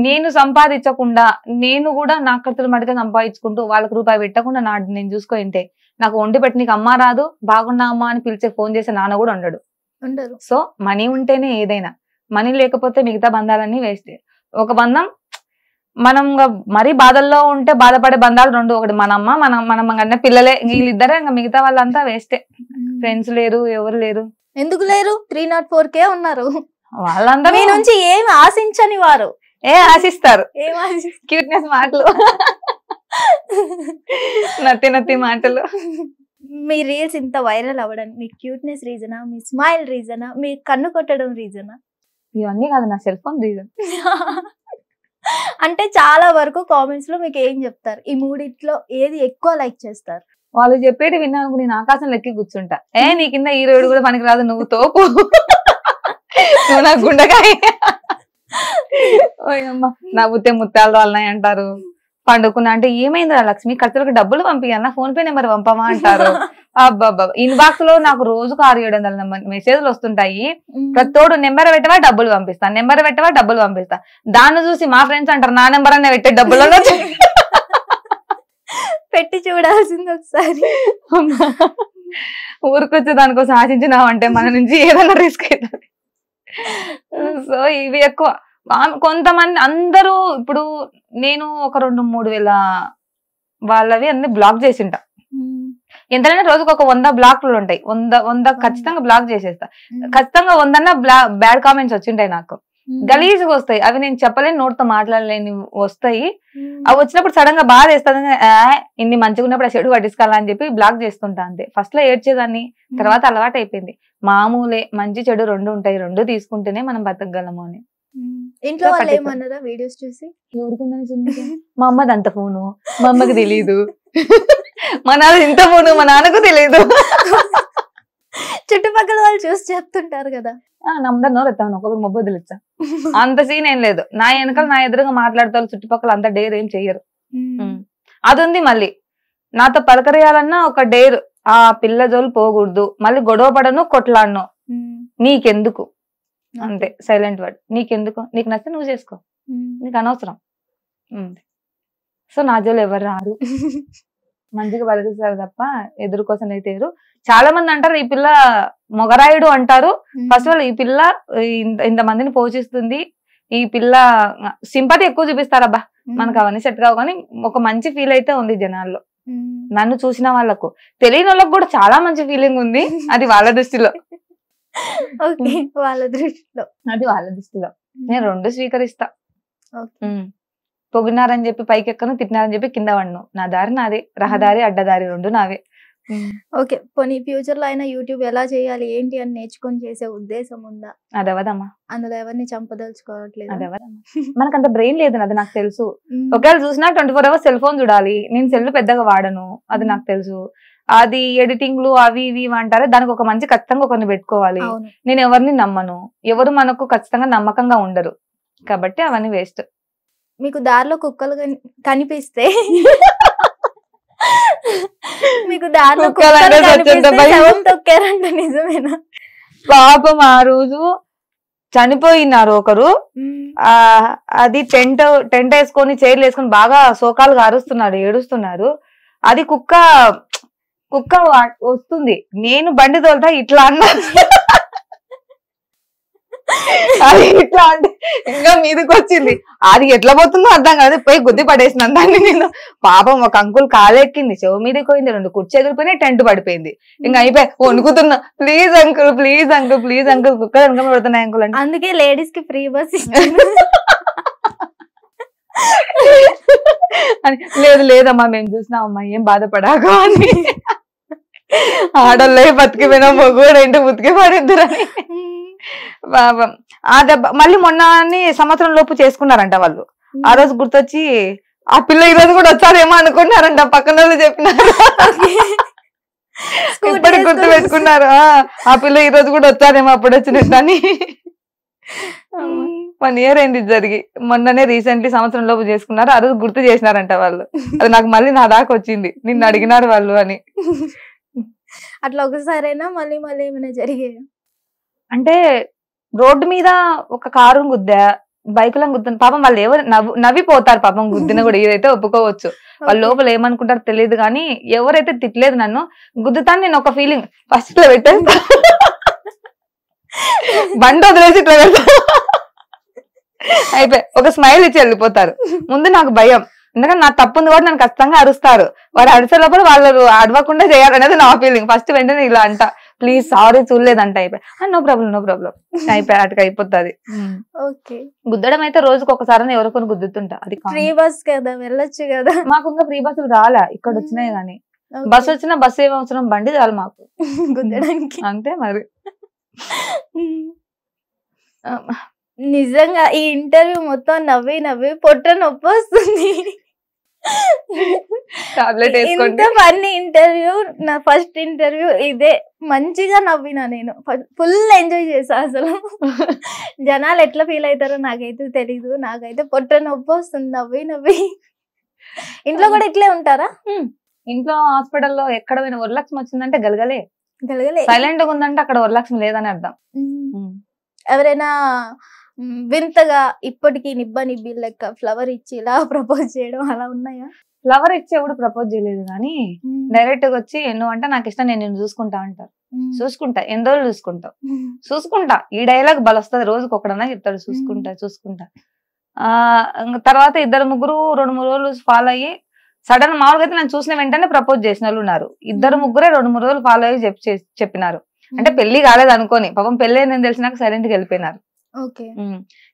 నేను సంపాదించకుండా నేను కూడా నా ఖర్చులు మటుగా సంపాదించుకుంటూ వాళ్ళకి రూపాయి పెట్టకుండా నేను చూసుకుంటే నాకు వండి పెట్టి నీకు అమ్మ రాదు బాగున్నా అమ్మ అని పిలిచే ఫోన్ చేసే నాన్న కూడా ఉండడు. సో మనీ ఉంటేనే ఏదైనా, మనీ లేకపోతే మిగతా బంధాలన్నీ వేస్ట్. ఒక బంధం మనం మరీ బాధల్లో ఉంటే బాధపడే బంధాలు రెండు, ఒకటి మన అమ్మ మనం అన్న పిల్లలే, వీళ్ళిద్దరే, ఇంకా మిగతా వాళ్ళంతా వేస్టే. ఫ్రెండ్స్ లేరు, ఎవరు లేరు. ఎందుకు లేరు? 304K ఉన్నారు. వాళ్ళందరూ మీ నుంచి ఏమి ఆశించని వారు. ఆశిస్తారు, ఏం ఆశిస్తారు? క్యూట్నెస్ మాటలు, నత్తి మాటలు. మీ రీల్స్ ఇంత వైరల్ అవ్వడానికి మీ క్యూట్నెస్ రీజనా, మీ స్మైల్ రీజనా, మీ కన్ను కొట్టడం రీజనా? ఇవన్నీ కాదు, నా సెల్ ఫోన్ రీజన్. అంటే చాలా వరకు కామెంట్స్ లో మీకు ఏం చెప్తారు? ఈ మూడిట్లో ఏది ఎక్కువ లైక్ చేస్తారు? వాళ్ళు చెప్పేది విన్నాను, నేను ఆకాశంలో ఎక్కి కూర్చుంటా. నీ కింద హీరోయిడ్ కూడా పనికి రాదు, నువ్వు తోపు, నువ్వు నా గుండెకాయ, ఓయమ్మ నా బుత్తే ముత్యాలు రాలినాయి అంటారు. పండుకున్నా అంటే ఏమైందిరా లక్ష్మి, ఖర్చులకు డబ్బులు పంపియన్నా, ఫోన్ పే నెంబర్ పంపమా అంటారు. అబ్బాబ్బా, ఇన్బాక్స్ లో నాకు రోజుకు 600-700 మెసేజ్లు వస్తుంటాయి. ప్రతోడు నెంబర్ పెట్టవా డబ్బులు పంపిస్తా, నెంబర్ పెట్టవా డబ్బులు పంపిస్తా. దాన్ని చూసి మా ఫ్రెండ్స్ అంటారు నా నెంబర్ అనే పెట్టే డబ్బులలో పెట్టి చూడాల్సింది ఒకసారి. ఊరికొచ్చే దానికోసం ఆశించినావంటే మన నుంచి ఏదైనా రిస్క్ అవుతుంది. సో ఇవి ఎక్కువ. కొంతమంది అందరూ ఇప్పుడు నేను ఒక 2-3 వేల వాళ్ళవి అన్ని బ్లాక్ చేసింటా. ఎంతైనా రోజుకు ఒక 100 బ్లాక్లు ఉంటాయి. 100 ఖచ్చితంగా బ్లాక్ చేసేస్తా. ఖచ్చితంగా 100 బ్యాడ్ కామెంట్స్ వచ్చింటాయి నాకు, గలీజ్గా వస్తాయి. అవి నేను చెప్పలేని, నోటితో మాట్లాడలేని వస్తాయి. అవి వచ్చినప్పుడు సడన్ గా బాధ వేస్తుంది. ఇన్ని మంచిగా ఉన్నప్పుడు ఆ చెడు పట్టించుకోవాలా అని చెప్పి బ్లాక్ చేస్తుంటా అంతే. ఫస్ట్ లో ఏడ్చేదాన్ని, తర్వాత అలవాటు అయిపోయింది. మామూలే, మంచి చెడు రెండు ఉంటాయి, రెండు తీసుకుంటేనే మనం బతకగలము అని. ఇంట్లో వాళ్ళు ఏమన్నారా వీడియోస్ చూసి? ఎవరికుందని మా అమ్మది అంత ఫోను, మా అమ్మకి తెలీదు, మా నాన్న ఇంత ఫోను, మా నాన్నకు తెలీదు. చుట్టుపక్కల వాళ్ళు చూసి చెప్తుంటారు కదా. నమ్మదాన్ని నోరెత్తాను, ఒక్కొక్కరు మొబ్బొద్దులు ఇచ్చా. అంత సీన్ ఏం లేదు. నా వెనకాల నా ఎదురుగా మాట్లాడతారు, చుట్టుపక్కల అంత డేర్ ఏం చెయ్యరు. అది ఉంది. మళ్ళీ నాతో పలకరేయాలన్నా ఒక డేర్, ఆ పిల్ల జోలు పోకూడదు, మళ్ళీ గొడవ పడను, కొట్లాడను, నీకెందుకు అంతే, సైలెంట్ వర్డ్. నీకెందుకు, నీకు నచ్చితే నువ్వు చేసుకో, నీకు అనవసరం. సో నా జోలు ఎవరు రారు, మంచిగా పలికిస్తారు తప్ప ఎదురు కోసం అయితే. చాలా మంది అంటారు ఈ పిల్ల మొగరాయుడు అంటారు. ఫస్ట్ ఆఫ్ ఆల్ ఈ పిల్ల ఇంతమందిని పోషిస్తుంది, ఈ పిల్ల సింపతి ఎక్కువ చూపిస్తారబ్బా, మనకు అవన్నీ సెట్ కావు. కానీ ఒక మంచి ఫీల్ అయితే ఉంది జనాల్లో. నన్ను చూసిన వాళ్ళకు, తెలియని వాళ్ళకు కూడా చాలా మంచి ఫీలింగ్ ఉంది. అది వాళ్ళ దృష్టిలో, వాళ్ళ దృష్టిలో అది వాళ్ళ దృష్టిలో. నేను రెండు స్వీకరిస్తా. పొగినారని చెప్పి పైకి ఎక్కను, తిట్టినారని చెప్పి కింద పడను. నా దారి నాదే, రహదారి అడ్డదారి రెండు నావే. ఓకే, పోనీ ఫ్యూచర్ లో అయినా యూట్యూబ్ ఎలా చేయాలి ఏంటి అని నేర్చుకొని చేసే ఉద్దేశం ఉందా? అదవదమ్మా, అందులో ఎవరిని చంపదలుచుకోవట్లేదు. అదవదమ్మా, మనకంత బ్రెయిన్ లేదు, అది నాకు తెలుసు. ఒకవేళ చూసినా 24 hours సెల్ ఫోన్ చూడాలి. నేను సెల్ పెద్దగా వాడను, అది నాకు తెలుసు. అది ఎడిటింగ్లు అవి ఇవి అంటారే, దానికి ఒక మంచి ఖచ్చితంగా ఒకరిని పెట్టుకోవాలి. నేను ఎవరిని నమ్మను, ఎవరు మనకు ఖచ్చితంగా నమ్మకంగా ఉండరు, కాబట్టి అవన్నీ వేస్ట్. మీకు దారిలో కుక్కలు కనిపిస్తే మీకు దారిలో తొక్కారంట, నిజమేనా? పాపం ఆ రోజు చనిపోయినారు ఒకరు. అది టెంట్ వేసుకొని చైర్లు వేసుకొని బాగా శోకాలు గారుస్తున్నాడు, ఏడుస్తున్నారు. అది కుక్క వస్తుంది, నేను బండి తోలుతా ఇట్లా అన్నా, అది ఇట్లా అంటే ఇంకా మీదకి వచ్చింది. అది ఎట్లా పోతుందో అర్థం కాదు, పోయి గుద్ది పడేసిన దాన్ని నేను. పాపం ఒక అంకుల్ కాలెక్కింది, చెవు మీదకి పోయింది, 2 కుర్చీ ఎగిరిపోయినాయి, టెంట్ పడిపోయింది. ఇంకా అయిపోయి వణుకుతున్నా, please uncle, please uncle, please uncle, కుక్క వెనక పడుతున్నాయి అంకుల్ అంటే. అందుకే లేడీస్ కి ఫ్రీ బస్ అని. లేదమ్మా మేము చూసినామమ్మా, ఏం బాధపడాగా అని. ఆడోళ్ళే బతికిపోయినా మొగ్గుడు ఏంటి ఉతికి పడిద్దురని. ఆ దెబ్బ మళ్ళీ మొన్న సంవత్సరం లోపు చేసుకున్నారంట వాళ్ళు. ఆ రోజు గుర్తొచ్చి ఆ పిల్ల ఈ రోజు కూడా వచ్చారేమో అనుకున్నారంట, పక్కన వాళ్ళు చెప్పినారు. ఇప్పటికి గుర్తు పెట్టుకున్నారు. ఆ పిల్ల ఈ రోజు కూడా వచ్చారేమో అప్పుడు వచ్చినట్టు అని. 1 year అయింది జరిగి. మొన్ననే రీసెంట్లీ సంవత్సరం లోపు చేసుకున్నారు. ఆ రోజు గుర్తు చేసినారంట వాళ్ళు. అది నాకు మళ్ళీ నా దాకా వచ్చింది, నిన్ను అడిగినారు వాళ్ళు అని. అట్లా ఒకసారైనా మళ్ళీ మళ్ళీ ఏమైనా జరిగాయి? అంటే రోడ్డు మీద ఒక కారు గుద్దా, బైకులను గుద్దాను పాపం. వాళ్ళు ఎవరు నవ్విపోతారు పాపం గుద్దిన కూడా, ఇదైతే ఒప్పుకోవచ్చు. వాళ్ళ లోపల ఏమనుకుంటారో తెలియదు కానీ ఎవరైతే తిట్టలేదు నన్ను, గుద్దుతాను నేను ఒక ఫీలింగ్ ఫస్ట్ ఇట్లా పెట్టేస్తా, బండి వదిలేసి ఇట్లా పెడతా, అయిపోయి ఒక స్మైల్ ఇచ్చి వెళ్ళిపోతారు. ముందు నాకు భయం, ఎందుకంటే నా తప్పు ఉంది కూడా నన్ను ఖచ్చితంగా అరుస్తారు. వాడు అరిసే లోపల వాళ్ళు అడవకుండా చేయాలనేది నా ఫీలింగ్. ఫస్ట్ వెంటనే ఇలా అంట, ప్లీజ్ సారీ చూడలేదంట, అయిపోయి నో ప్రాబ్లం అయిపోయి అటుకు అయిపోతుంది. గుద్దడం అయితే రోజుకి ఒకసారి ఎవరో కొన్ని గుద్దుతుంటా. అది ఫ్రీ బస్ కదా, వెళ్ళొచ్చు కదా. మాకు ఇంకా ఫ్రీ బస్సులు రాలే, ఇక్కడ వచ్చినాయి కానీ. బస్సు వచ్చినా బస్సు ఏం అవసరం, బండి చాలు మాకు గుద్దడానికి. అంతే మరి. నిజంగా ఈ ఇంటర్వ్యూ మొత్తం నవ్వి నవ్వి పొట్ట నొప్పి వస్తుంది. ఇంత ఫన్నీ ఇంటర్వ్యూ, నా ఫస్ట్ ఇంటర్వ్యూ ఇదే. మంచిగా నవ్వినా నేను, ఫుల్ ఎంజాయ్ చేసా. అసలు జనాలు ఎట్లా ఫీల్ అవుతారో నాకైతే తెలీదు. నాకైతే పొట్ట నొప్పి వస్తుంది నవ్వి నవ్వి. ఇంట్లో కూడా ఇట్లే ఉంటారా? ఇంట్లో హాస్పిటల్లో ఎక్కడ పోయినా వరలక్ష్మి వచ్చిందంటే గలగలే, గలగలే. సైలెంట్ గా ఉందంటే అక్కడ వరలక్ష్మి లేదని అర్థం. ఎవరైనా వింతగా ఇప్పటికీ నిబ్బ నిబ్బి లెక్క ఫ్లవర్ ఇచ్చి ఇలా ప్రపోజ్ చేయడం అలా ఉన్నాయా? ఫ్లవర్ ఇచ్చి ఎవడు ప్రపోజ్ చేయలేదు కానీ డైరెక్ట్ గా వచ్చి నువ్వు అంటే నాకు ఇష్టం, నేను నిన్ను చూసుకుంటా అంటారు. చూసుకుంటా, ఎన్ని రోజులు చూసుకుంటా. ఈ డైలాగ్ బలొస్తుంది, రోజుకి ఒకడన్నా చెప్తాడు చూసుకుంటా. తర్వాత 2-3 2-3 రోజులు ఫాలో అయ్యి సడన్ మామూలుగా అయితే నన్ను చూసిన వెంటనే ప్రపోజ్ చేసిన వాళ్ళు ఉన్నారు. 2-3 2-3 రోజులు ఫాలో అయ్యి చెప్పినారు. అంటే పెళ్లి కాలేదు అనుకోని, పాపం పెళ్లి అయిందని తెలిసినాక సైలెంట్ గా వెళ్ళిపోయినారు.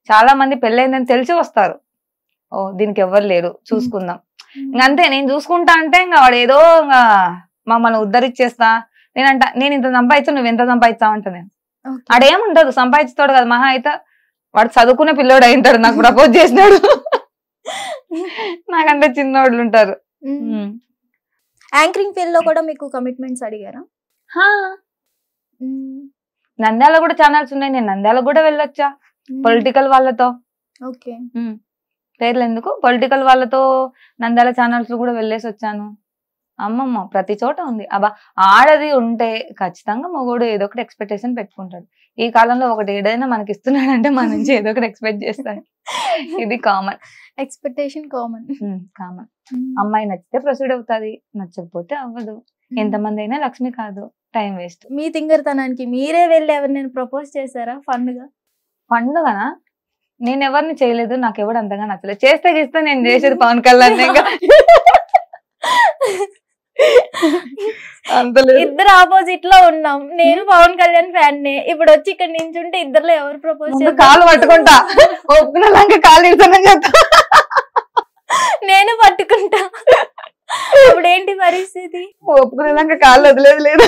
చాలా మంది పెళ్లి అయిందని తెలిసి వస్తారు, ఓ దీనికి ఎవ్వరు లేరు చూసుకుందాం ఇంకంతే. నేను చూసుకుంటా అంటే ఇంకా వాడు ఏదో ఇంకా మమ్మల్ని ఉద్ధరిచ్చేస్తా. నేను ఇంత సంపాదించా, నువ్వు ఎంత సంపాదించావు అంట. నేను ఆడేముండదు, సంపాదిస్తాడు కదా మహా అయితే. వాడు చదువుకునే పిల్లోడు అయింటాడు, నాకు ప్రపోజ్ చేసినాడు. నాకంటే చిన్నోళ్ళు ఉంటారు. యాంకరింగ్ ఫీల్డ్ లో కూడా మీకు కమిట్మెంట్స్ అడిగారా? నంద్యాల కూడా ఛానల్స్ ఉన్నాయి, నేను నంద్యాల కూడా వెళ్ళొచ్చా పొలిటికల్ వాళ్ళతో. పేర్లు ఎందుకు, పొలిటికల్ వాళ్ళతో నంద్యాల ఛానల్స్ కూడా వెళ్ళేసి వచ్చాను. అమ్మమ్మ ప్రతి చోట ఉంది. అబ్బా ఆడది ఉంటే ఖచ్చితంగా మగోడు ఏదో ఒకటి ఎక్స్పెక్టేషన్ పెట్టుకుంటాడు. ఈ కాలంలో ఒకటి ఏదైనా మనకి ఇస్తున్నాడంటే మన నుంచి ఏదో ఒకటి ఎక్స్పెక్ట్ చేస్తాడు. ఇది కామన్, ఎక్స్పెక్టేషన్ కామన్. అమ్మాయి నచ్చితే ప్రొసీడ్ అవుతుంది, నచ్చకపోతే అవ్వదు. ఎంతమంది అయినా లక్ష్మి కాదు, టైం వేస్ట్. మీ తింగరతనానికి మీరే వెళ్ళి ఎవరిని ప్రపోజ్ చేశారా ఫండ్గా? ఫండ్గానా? నేను ఎవరిని చేయలేదు, నాకు ఎవడు అంతగా నచ్చలేదు. చేస్తే గీస్తే నేను చేసేది పవన్ కళ్యాణ్. ఇద్దరు ఆపోజిట్ లో ఉన్నాం, నేను పవన్ కళ్యాణ్ ఫ్యాన్ నే. ఇప్పుడు వచ్చి ఇక్కడ నించుంటే ఇద్దరులో ఎవరు ప్రపోజ్ చేస్తారు? కాలు పట్టుకుంటా, ఒప్పుకున్నాక కాలు ఇస్తానని చెప్తా, నేను పట్టుకుంటా. ఇప్పుడు ఏంటి పరిస్థితి? ఒప్పుకునేదాకా కాళ్ళు వదిలేదు లేదు,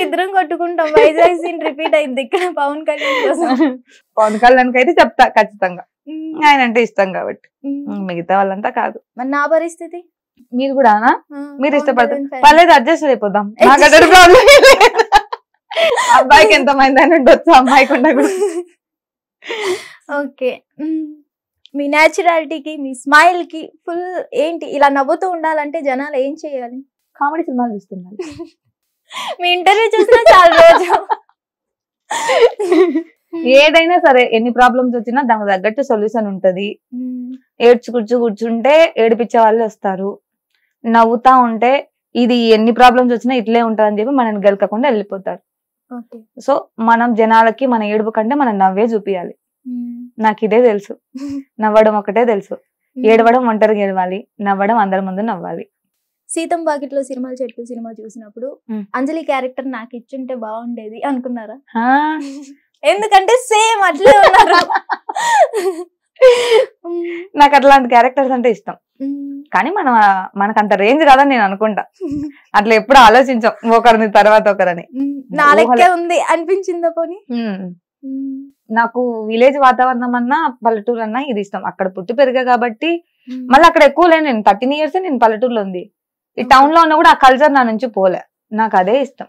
ఇద్దరం కొట్టుకుంటాం. వైజాగ్ సీన్ రిపీట్ అయింది ఇక్కడ పవన్ కళ్యాణ్ కోసం. పవన్ కళ్యాణ్ అయితే చెప్తా ఖచ్చితంగా, ఆయన అంటే ఇష్టం కాబట్టి. మిగతా వాళ్ళంతా కాదు. మరి నా పరిస్థితి? మీరు కూడా మీరు ఇష్టపడతారు, పర్లేదు అడ్జస్ట్ అయిపోదాం. నాకు అదే ప్రాబ్లం. అబ్బాయికి ఎంతమంది అని ఉండొచ్చు, అమ్మాయికి ఉండకూడదు. ఓకే, మీ న్యాచురాలిటీకి మీ స్మైల్ కి ఫుల్ ఏంటి ఇలా నవ్వుతూ ఉండాలంటే జనాలు ఏం చేయాలి? కామెడీ సినిమాలు చూస్తున్నారు. మీ ఇంటర్వ్యూ చూసినా చాలా రోజు. ఏదైనా సరే ఎన్ని ప్రాబ్లమ్స్ వచ్చినా దానికి తగ్గట్టు సొల్యూషన్ ఉంటది. కూర్చుంటే ఏడిపించే వాళ్ళే వస్తారు, నవ్వుతా ఉంటే ఇది ఎన్ని ప్రాబ్లమ్స్ వచ్చినా ఇట్లే ఉంటదని చెప్పి మనల్ని గెలకకుండా వెళ్ళిపోతారు. సో మనం జనాలకి మన ఏడుపు కంటే మనం నవ్వే చూపియాలి. నాకు ఇదే తెలుసు, నవ్వడం ఒకటే తెలుసు. ఏడవడం ఒంటరిగా ఏడవాలి, నవ్వడం అందరి ముందు నవ్వాలి. సీతం బాకెట్లో సినిమాలు చెట్టు సినిమా చూసినప్పుడు అంజలి క్యారెక్టర్ నాకు ఇచ్చుంటే బాగుండేది అనుకున్నారా? ఎందుకంటే సేమ్ అట్లే ఉన్నారు. నాకు అట్లాంటి క్యారెక్టర్స్ అంటే ఇష్టం, కానీ మనకు అంత రేంజ్ కాదని నేను అనుకుంటా. అట్లా ఎప్పుడు ఆలోచించాం ఒకరిని తర్వాత ఒకరని. నా లెక్కే ఉంది అనిపించిందా పోనీ? నాకు విలేజ్ వాతావరణం అన్నా పల్లెటూరు అన్నా ఇది ఇష్టం. అక్కడ పుట్టి పెరిగా కాబట్టి మళ్ళీ అక్కడ ఎక్కువ లేను. నేను 13 years నేను పల్లెటూరులో ఉంది. ఈ టౌన్ లో ఉన్నా కూడా ఆ కల్చర్ నా నుంచి పోలే, నాకు అదే ఇష్టం.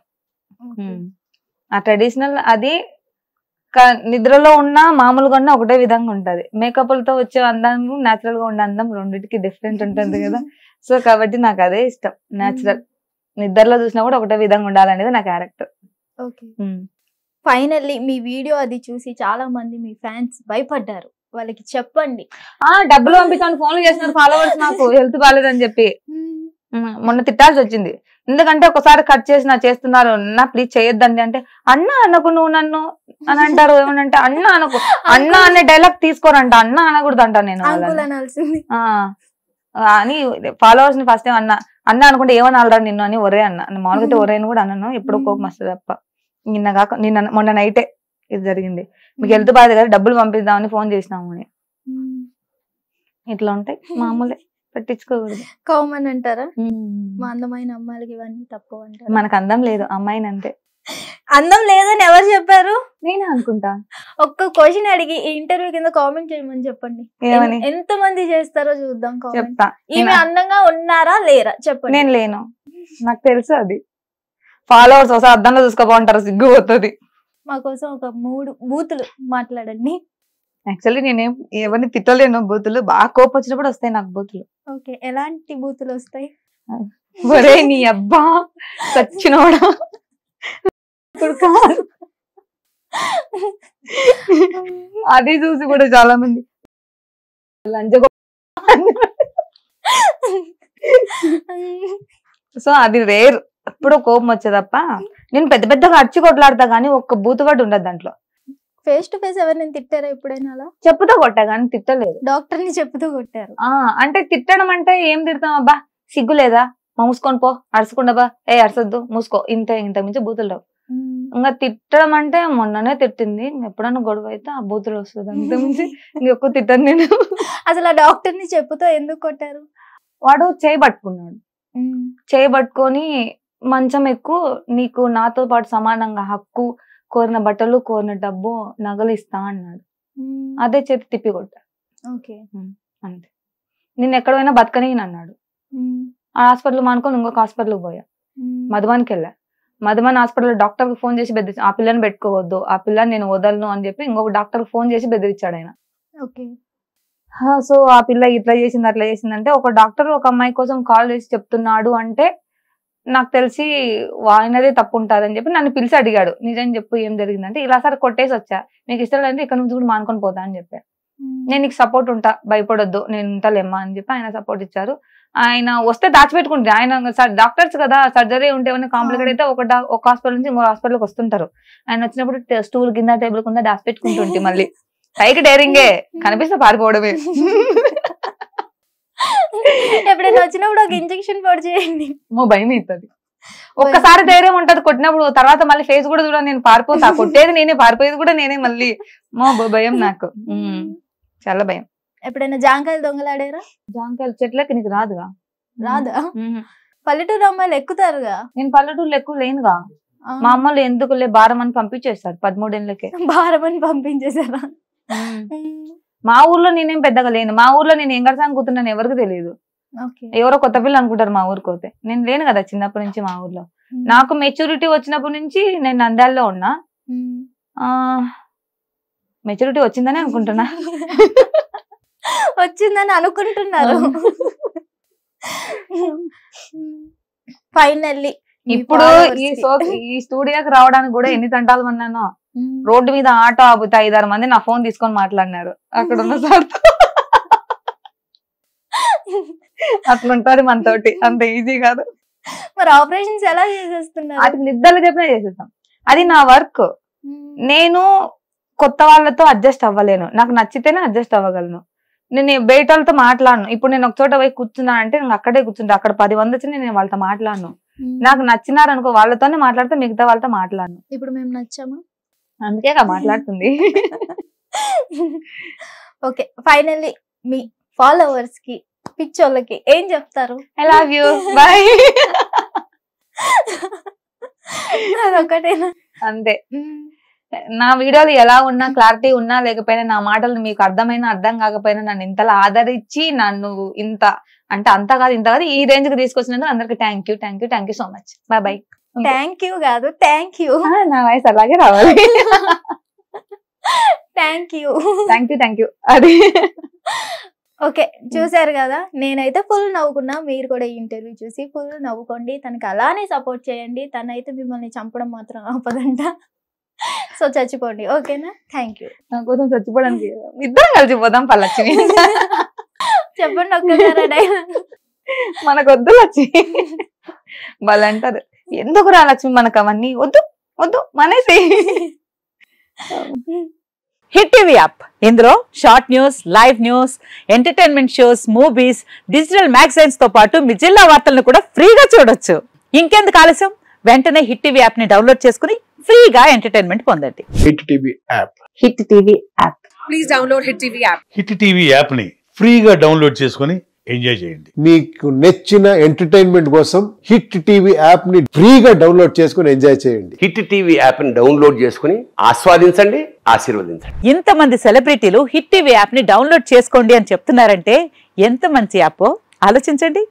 ఆ ట్రెడిషనల్ అది నిద్రలో ఉన్నా మామూలుగా ఉన్నా ఒకటే విధంగా ఉంటది. మేకప్లతో వచ్చే అందం న్యాచురల్ గా ఉండే అందం రెండింటికి డిఫరెంట్ ఉంటుంది కదా. సో కాబట్టి నాకు అదే ఇష్టం, న్యాచురల్. నిద్రలో చూసినా కూడా ఒకటే విధంగా ఉండాలనేది నా క్యారెక్టర్. ఓకే, ఫైనల్లీ మీ వీడియో అది చూసి చాలా మంది మీ ఫ్యాన్స్ భయపడ్డారు, వాళ్ళకి చెప్పండి. డబ్బులు పంపించాను, ఫోన్లు చేస్తున్నారు ఫాలోవర్స్ నాకు హెల్త్ బాగాలేదని చెప్పి. మొన్న తిట్టాల్సి వచ్చింది, ఎందుకంటే ఒకసారి కట్ చేసి చేస్తున్నారు నా ప్లీజ్ చేయొద్దండి అంటే, అన్న అనకు నువ్వు నన్ను అని అంటారు. ఏమనంటే అన్న అనకు, అన్న అనే డైలాగ్ తీసుకోరంట, అన్న అనకూడదు అంట నేను అని. ఫాలోవర్స్ ని ఫస్ట్ టైం అన్న అనుకుంటే ఏమని అలరా నిన్ను అని ఒరే అన్న. మామూలుగా అయితే ఒరేని కూడా అన్నాను, ఎప్పుడు కోపం వస్తుంది తప్ప. నిన్న మొన్న నైటే ఇది జరిగింది, మీకు హెల్త్ బాధ కదా డబ్బులు పంపిద్దామని ఫోన్ చేసినాము అని. ఇట్లా ఉంటాయి మామూలే, పట్టించుకోకూడదు. కామన్ అంటారా? మా అందమైన అమ్మాయిలకి ఇవన్నీ తప్పు అంటారు. మనకు అందం లేదు అమ్మాయిని అంతే. అందం లేదని ఎవరు చెప్పారు? నేనే అనుకుంటా. ఒక్క క్వశ్చన్ అడిగి ఈ ఇంటర్వ్యూ కింద కామెంట్ చేయమని చెప్పండి, ఎంత మంది చేస్తారో చూద్దాం. చెప్తా, ఈమె అందంగా ఉన్నారా లేరా చెప్పండి. నేను లేను, నాకు తెలుసు అది. ఫాలోవర్స్ ఒకసారి అద్దంలో చూసుకోపోంటారు, సిగ్గు పోతుంది. మా కోసం ఒక 3 బూతులు మాట్లాడండి. యాక్చువల్లీ నేనేం ఎవరిని తిట్టలేను, బూతులు బాగా కోపం వచ్చినప్పుడు వస్తాయి నాకు బూతులు. ఓకే, ఎలాంటి బూతులు వస్తాయి? ఒరే నీ అబ్బా చచ్చినోడా, అది చూసి కూడా చాలా మంది సో అది రేర్, ఎప్పుడో కోపం వచ్చేదప్ప. నేను పెద్ద పెద్దగా అరిచి కొట్లాడతా గానీ ఒక్క బూతు వర్డ్ ఉండదు దాంట్లో. ఫేస్ టు ఫేస్ ఎవరిని తిట్టారా ఎప్పుడైనా? అలా చెప్పుతో కొట్టా కానీ తిట్టలేదు. డాక్టర్ ని చెప్పుతో కొట్టారు. అంటే తిట్టడం అంటే ఏం తిడతాం, అబ్బా సిగ్గు లేదా మూసుకొని పో, అరసకుండా బా, అరసొద్దు మూసుకో, ఇంత మించి బూతులు రావు. ఇంకా తిట్టడం అంటే మొన్ననే తిట్టింది, ఎప్పుడన్నా గొడవ అయితే ఆ బూతులు వస్తుంది, అంత మించి ఇంకొక తిట్టాను నేను. అసలు ఆ డాక్టర్ ని చెప్పుతో ఎందుకు కొట్టారు? వాడు చేయి పట్టుకున్నాడు, చేయి పట్టుకొని మంచం ఎక్కువ, నీకు నాతో పాటు సమానంగా హక్కు, కోరిన బట్టలు కోరిన డబ్బు నగలు ఇస్తా అన్నాడు. అదే చేతి తిప్పి కొట్టా. అంతే, నేను ఎక్కడ పోయినా బతకని అన్నాడు. ఆ హాస్పిటల్ మానుకొని ఇంకొక హాస్పిటల్కి పోయా, మధుబానికి వెళ్ళా. మధుబాన్ హాస్పిటల్ డాక్టర్ కి ఫోన్ చేసి బెదిరించి, ఆ పిల్లని పెట్టుకోవద్దు, ఆ పిల్లని నేను వదలను అని చెప్పి ఇంకొక డాక్టర్ ఫోన్ చేసి బెదిరించాడు ఆయన. సో ఆ పిల్ల ఇట్లా చేసింది అట్లా చేసిందంటే, ఒక డాక్టర్ ఒక అమ్మాయి కోసం కాల్ చేసి చెప్తున్నాడు అంటే నాకు తెలిసి ఆయనదే తప్పు ఉంటుంది అని చెప్పి నన్ను పిలిచి అడిగాడు, నిజం చెప్పు ఏం జరిగిందంటే, ఇలా సార్ కొట్టేసి వచ్చా, మీకు ఇష్టం లేదంటే ఇక్కడ నుంచి కూడా మానుకొని పోతా అని చెప్పా. నేను నీకు సపోర్ట్ ఉంటా, భయపడొద్దు, నేను ఉంటాలేమ్మా అని చెప్పి ఆయన సపోర్ట్ ఇచ్చారు. ఆయన వస్తే దాచిపెట్టుకుంటే, ఆయన డాక్టర్స్ కదా, సర్జరీ ఉంటే ఏమైనా కాంప్లికేట్ అయితే ఒక హాస్పిటల్ నుంచి ఇంకో హాస్పిటల్కి వస్తుంటారు. ఆయన వచ్చినప్పుడు స్టూల్ కింద టేబుల్ కింద దాచిపెట్టుకుంటుంటే మళ్ళీ పైకి డేరింగే కనిపిస్తే పారిపోవడమే. ఎప్పుడైనా వచ్చినప్పుడు ఒక ఇంజెక్షన్ పొడి చేయండి, భయం అవుతుంది. ఒక్కసారి ధైర్యం ఉంటది కొట్టినప్పుడు, తర్వాత మళ్ళీ ఫేస్ కూడా చూడ, నేను పారిపోతా, కొట్టేది నేనే పారిపోయేది కూడా నేనే, మళ్ళీ భయం నాకు, చాలా భయం. ఎప్పుడైనా జాంకాయలు దొంగలాడారా? జాంకాయలు చెట్లకి నీకు రాదుగా? రాదా? పల్లెటూరు అమ్మాయిలు ఎక్కుతారుగా. నేను పల్లెటూరులో ఎక్కువ లేనుగా, మా అమ్మలు ఎందుకులే భారం అని పంపించేస్తారు 13 ఏళ్ళకే. భారం అని పంపించేసారా? మా ఊర్లో నేనేం పెద్దగా లేను, మా ఊర్లో నేను ఏం కడతాను కూతున్నాను ఎవరికి తెలియదు, ఎవరో కొత్త పిల్ల అనుకుంటారు మా ఊరికి పోతే. నేను లేను కదా చిన్నప్పటి నుంచి మా ఊర్లో. నాకు మెచ్యూరిటీ వచ్చినప్పటి నుంచి నేను నంద్యాలలో ఉన్నా, మెచ్యూరిటీ వచ్చిందని అనుకుంటున్నా. వచ్చిందని అనుకుంటున్నారు. ఫైనల్లీ ఇప్పుడు ఈ స్టూడియోకి రావడానికి కూడా ఎన్ని తంటాలు అన్నానో. రోడ్డు మీద ఆటో ఆపుతా 5-6 మంది నా ఫోన్ తీసుకొని మాట్లాడినారు అక్కడ ఉన్న సార్. అట్లుంటది మనతోటి, అంత ఈజీ కాదు. మరి ఆపరేషన్స్ ఎలా చేసేస్తున్నారు? అది నిద్రలో చెప్పినా చేసేస్తాం, అది నా వర్క్. నేను కొత్త వాళ్ళతో అడ్జస్ట్ అవ్వలేను, నాకు నచ్చితేనే అడ్జస్ట్ అవ్వగలను. నేను బయట వాళ్ళతో మాట్లాడను. ఇప్పుడు నేను ఒక చోట పోయి కూర్చున్నా అంటే నేను అక్కడే కూర్చుంటా, అక్కడ 10 మంది వచ్చి నేను వాళ్ళతో మాట్లాడను. నాకు నచ్చినారు అనుకో వాళ్ళతోనే మాట్లాడితే మిగతా వాళ్ళతో మాట్లాడను. ఇప్పుడు మేము నచ్చామా? అందుకే మాట్లాడుతుంది. ఓకే, ఫైనల్లీ మీ ఫాలోవర్స్ కి పిచ్చోళ్ళకి ఏం చెప్తారు? I love you, bye. అదొకటేనా? అంతే. నా వీడియోలు ఎలా ఉన్నా, క్లారిటీ ఉన్నా లేకపోయినా, నా మాటలు మీకు అర్థమైనా అర్థం కాకపోయినా నన్ను ఇంతలా ఆదరించి నన్ను ఇంత అంటే అంత కాదు ఇంత కాదు ఈ రేంజ్ కి తీసుకొచ్చినందుకు అందరికి thank you so much. Bye. Thank you కాదు, థ్యాంక్ యూ. నా వాయిస్ అలాగే రావాలి. Thank you. అది ఓకే, చూసారు కదా, నేనైతే ఫుల్ నవ్వుకున్నా. మీరు కూడా ఈ ఇంటర్వ్యూ చూసి ఫుల్ నవ్వుకోండి. తనకి అలానే సపోర్ట్ చేయండి. తనైతే మిమ్మల్ని చంపడం మాత్రం ఆపదంట. సో చచ్చిపోండి, ఓకేనా? Thank you. నా కోసం చచ్చిపోవడానికి ఇద్దరం కలిసిపోదాం పల్లక్ష్మి. చెప్పండి ఒక్కసారి డైలాగ్. మనకొద్దు లక్ష్మి. వాళ్ళు అంటారు ఎందుకు రా లక్ష్మి మనకు అవన్నీ వద్దు మనేసి. హిట్ టీవీ యాప్, ఇందులో short news, live news, entertainment shows, movies, digital magazines తో పాటు మీ జిల్లా వార్తలను కూడా ఫ్రీగా చూడొచ్చు. ఇంకెందుకు ఆలస్యం, వెంటనే హిట్ టీవీ యాప్ ని డౌన్లోడ్ చేసుకుని ఫ్రీగా ఎంటర్టైన్మెంట్ పొందండి. Hit TV app. Hit TV app. Please download hit TV app. Hit TV app ని ఫ్రీగా డౌన్లోడ్ చేసుకుని ఎంజాయ్ చేయండి. మీకు నచ్చిన ఎంటర్టైన్మెంట్ కోసం హిట్ టీవీ యాప్ ని ఫ్రీగా డౌన్లోడ్ చేసుకుని ఎంజాయ్ చేయండి. హిట్ టీవీ యాప్ ని డౌన్లోడ్ చేసుకుని ఆస్వాదించండి, ఆశీర్వదించండి. ఇంతమంది సెలబ్రిటీలు హిట్ టీవీ యాప్ ని డౌన్లోడ్ చేసుకోండి అని చెప్తున్నారంటే ఎంత మంచి యాప్ ఆలోచించండి.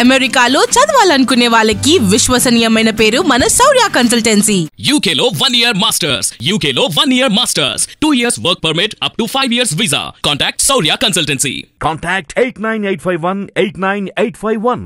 అమెరికాలో చదవాలనుకునే వాళ్ళకి విశ్వసనీయమైన పేరు మన శౌర్య కన్సల్టెన్సీ. UK లో 1 year masters, UK లో 1 year masters, 2 years work permit up to 5 years visa. Contact Saurya Consultancy. Contact 89851 89851.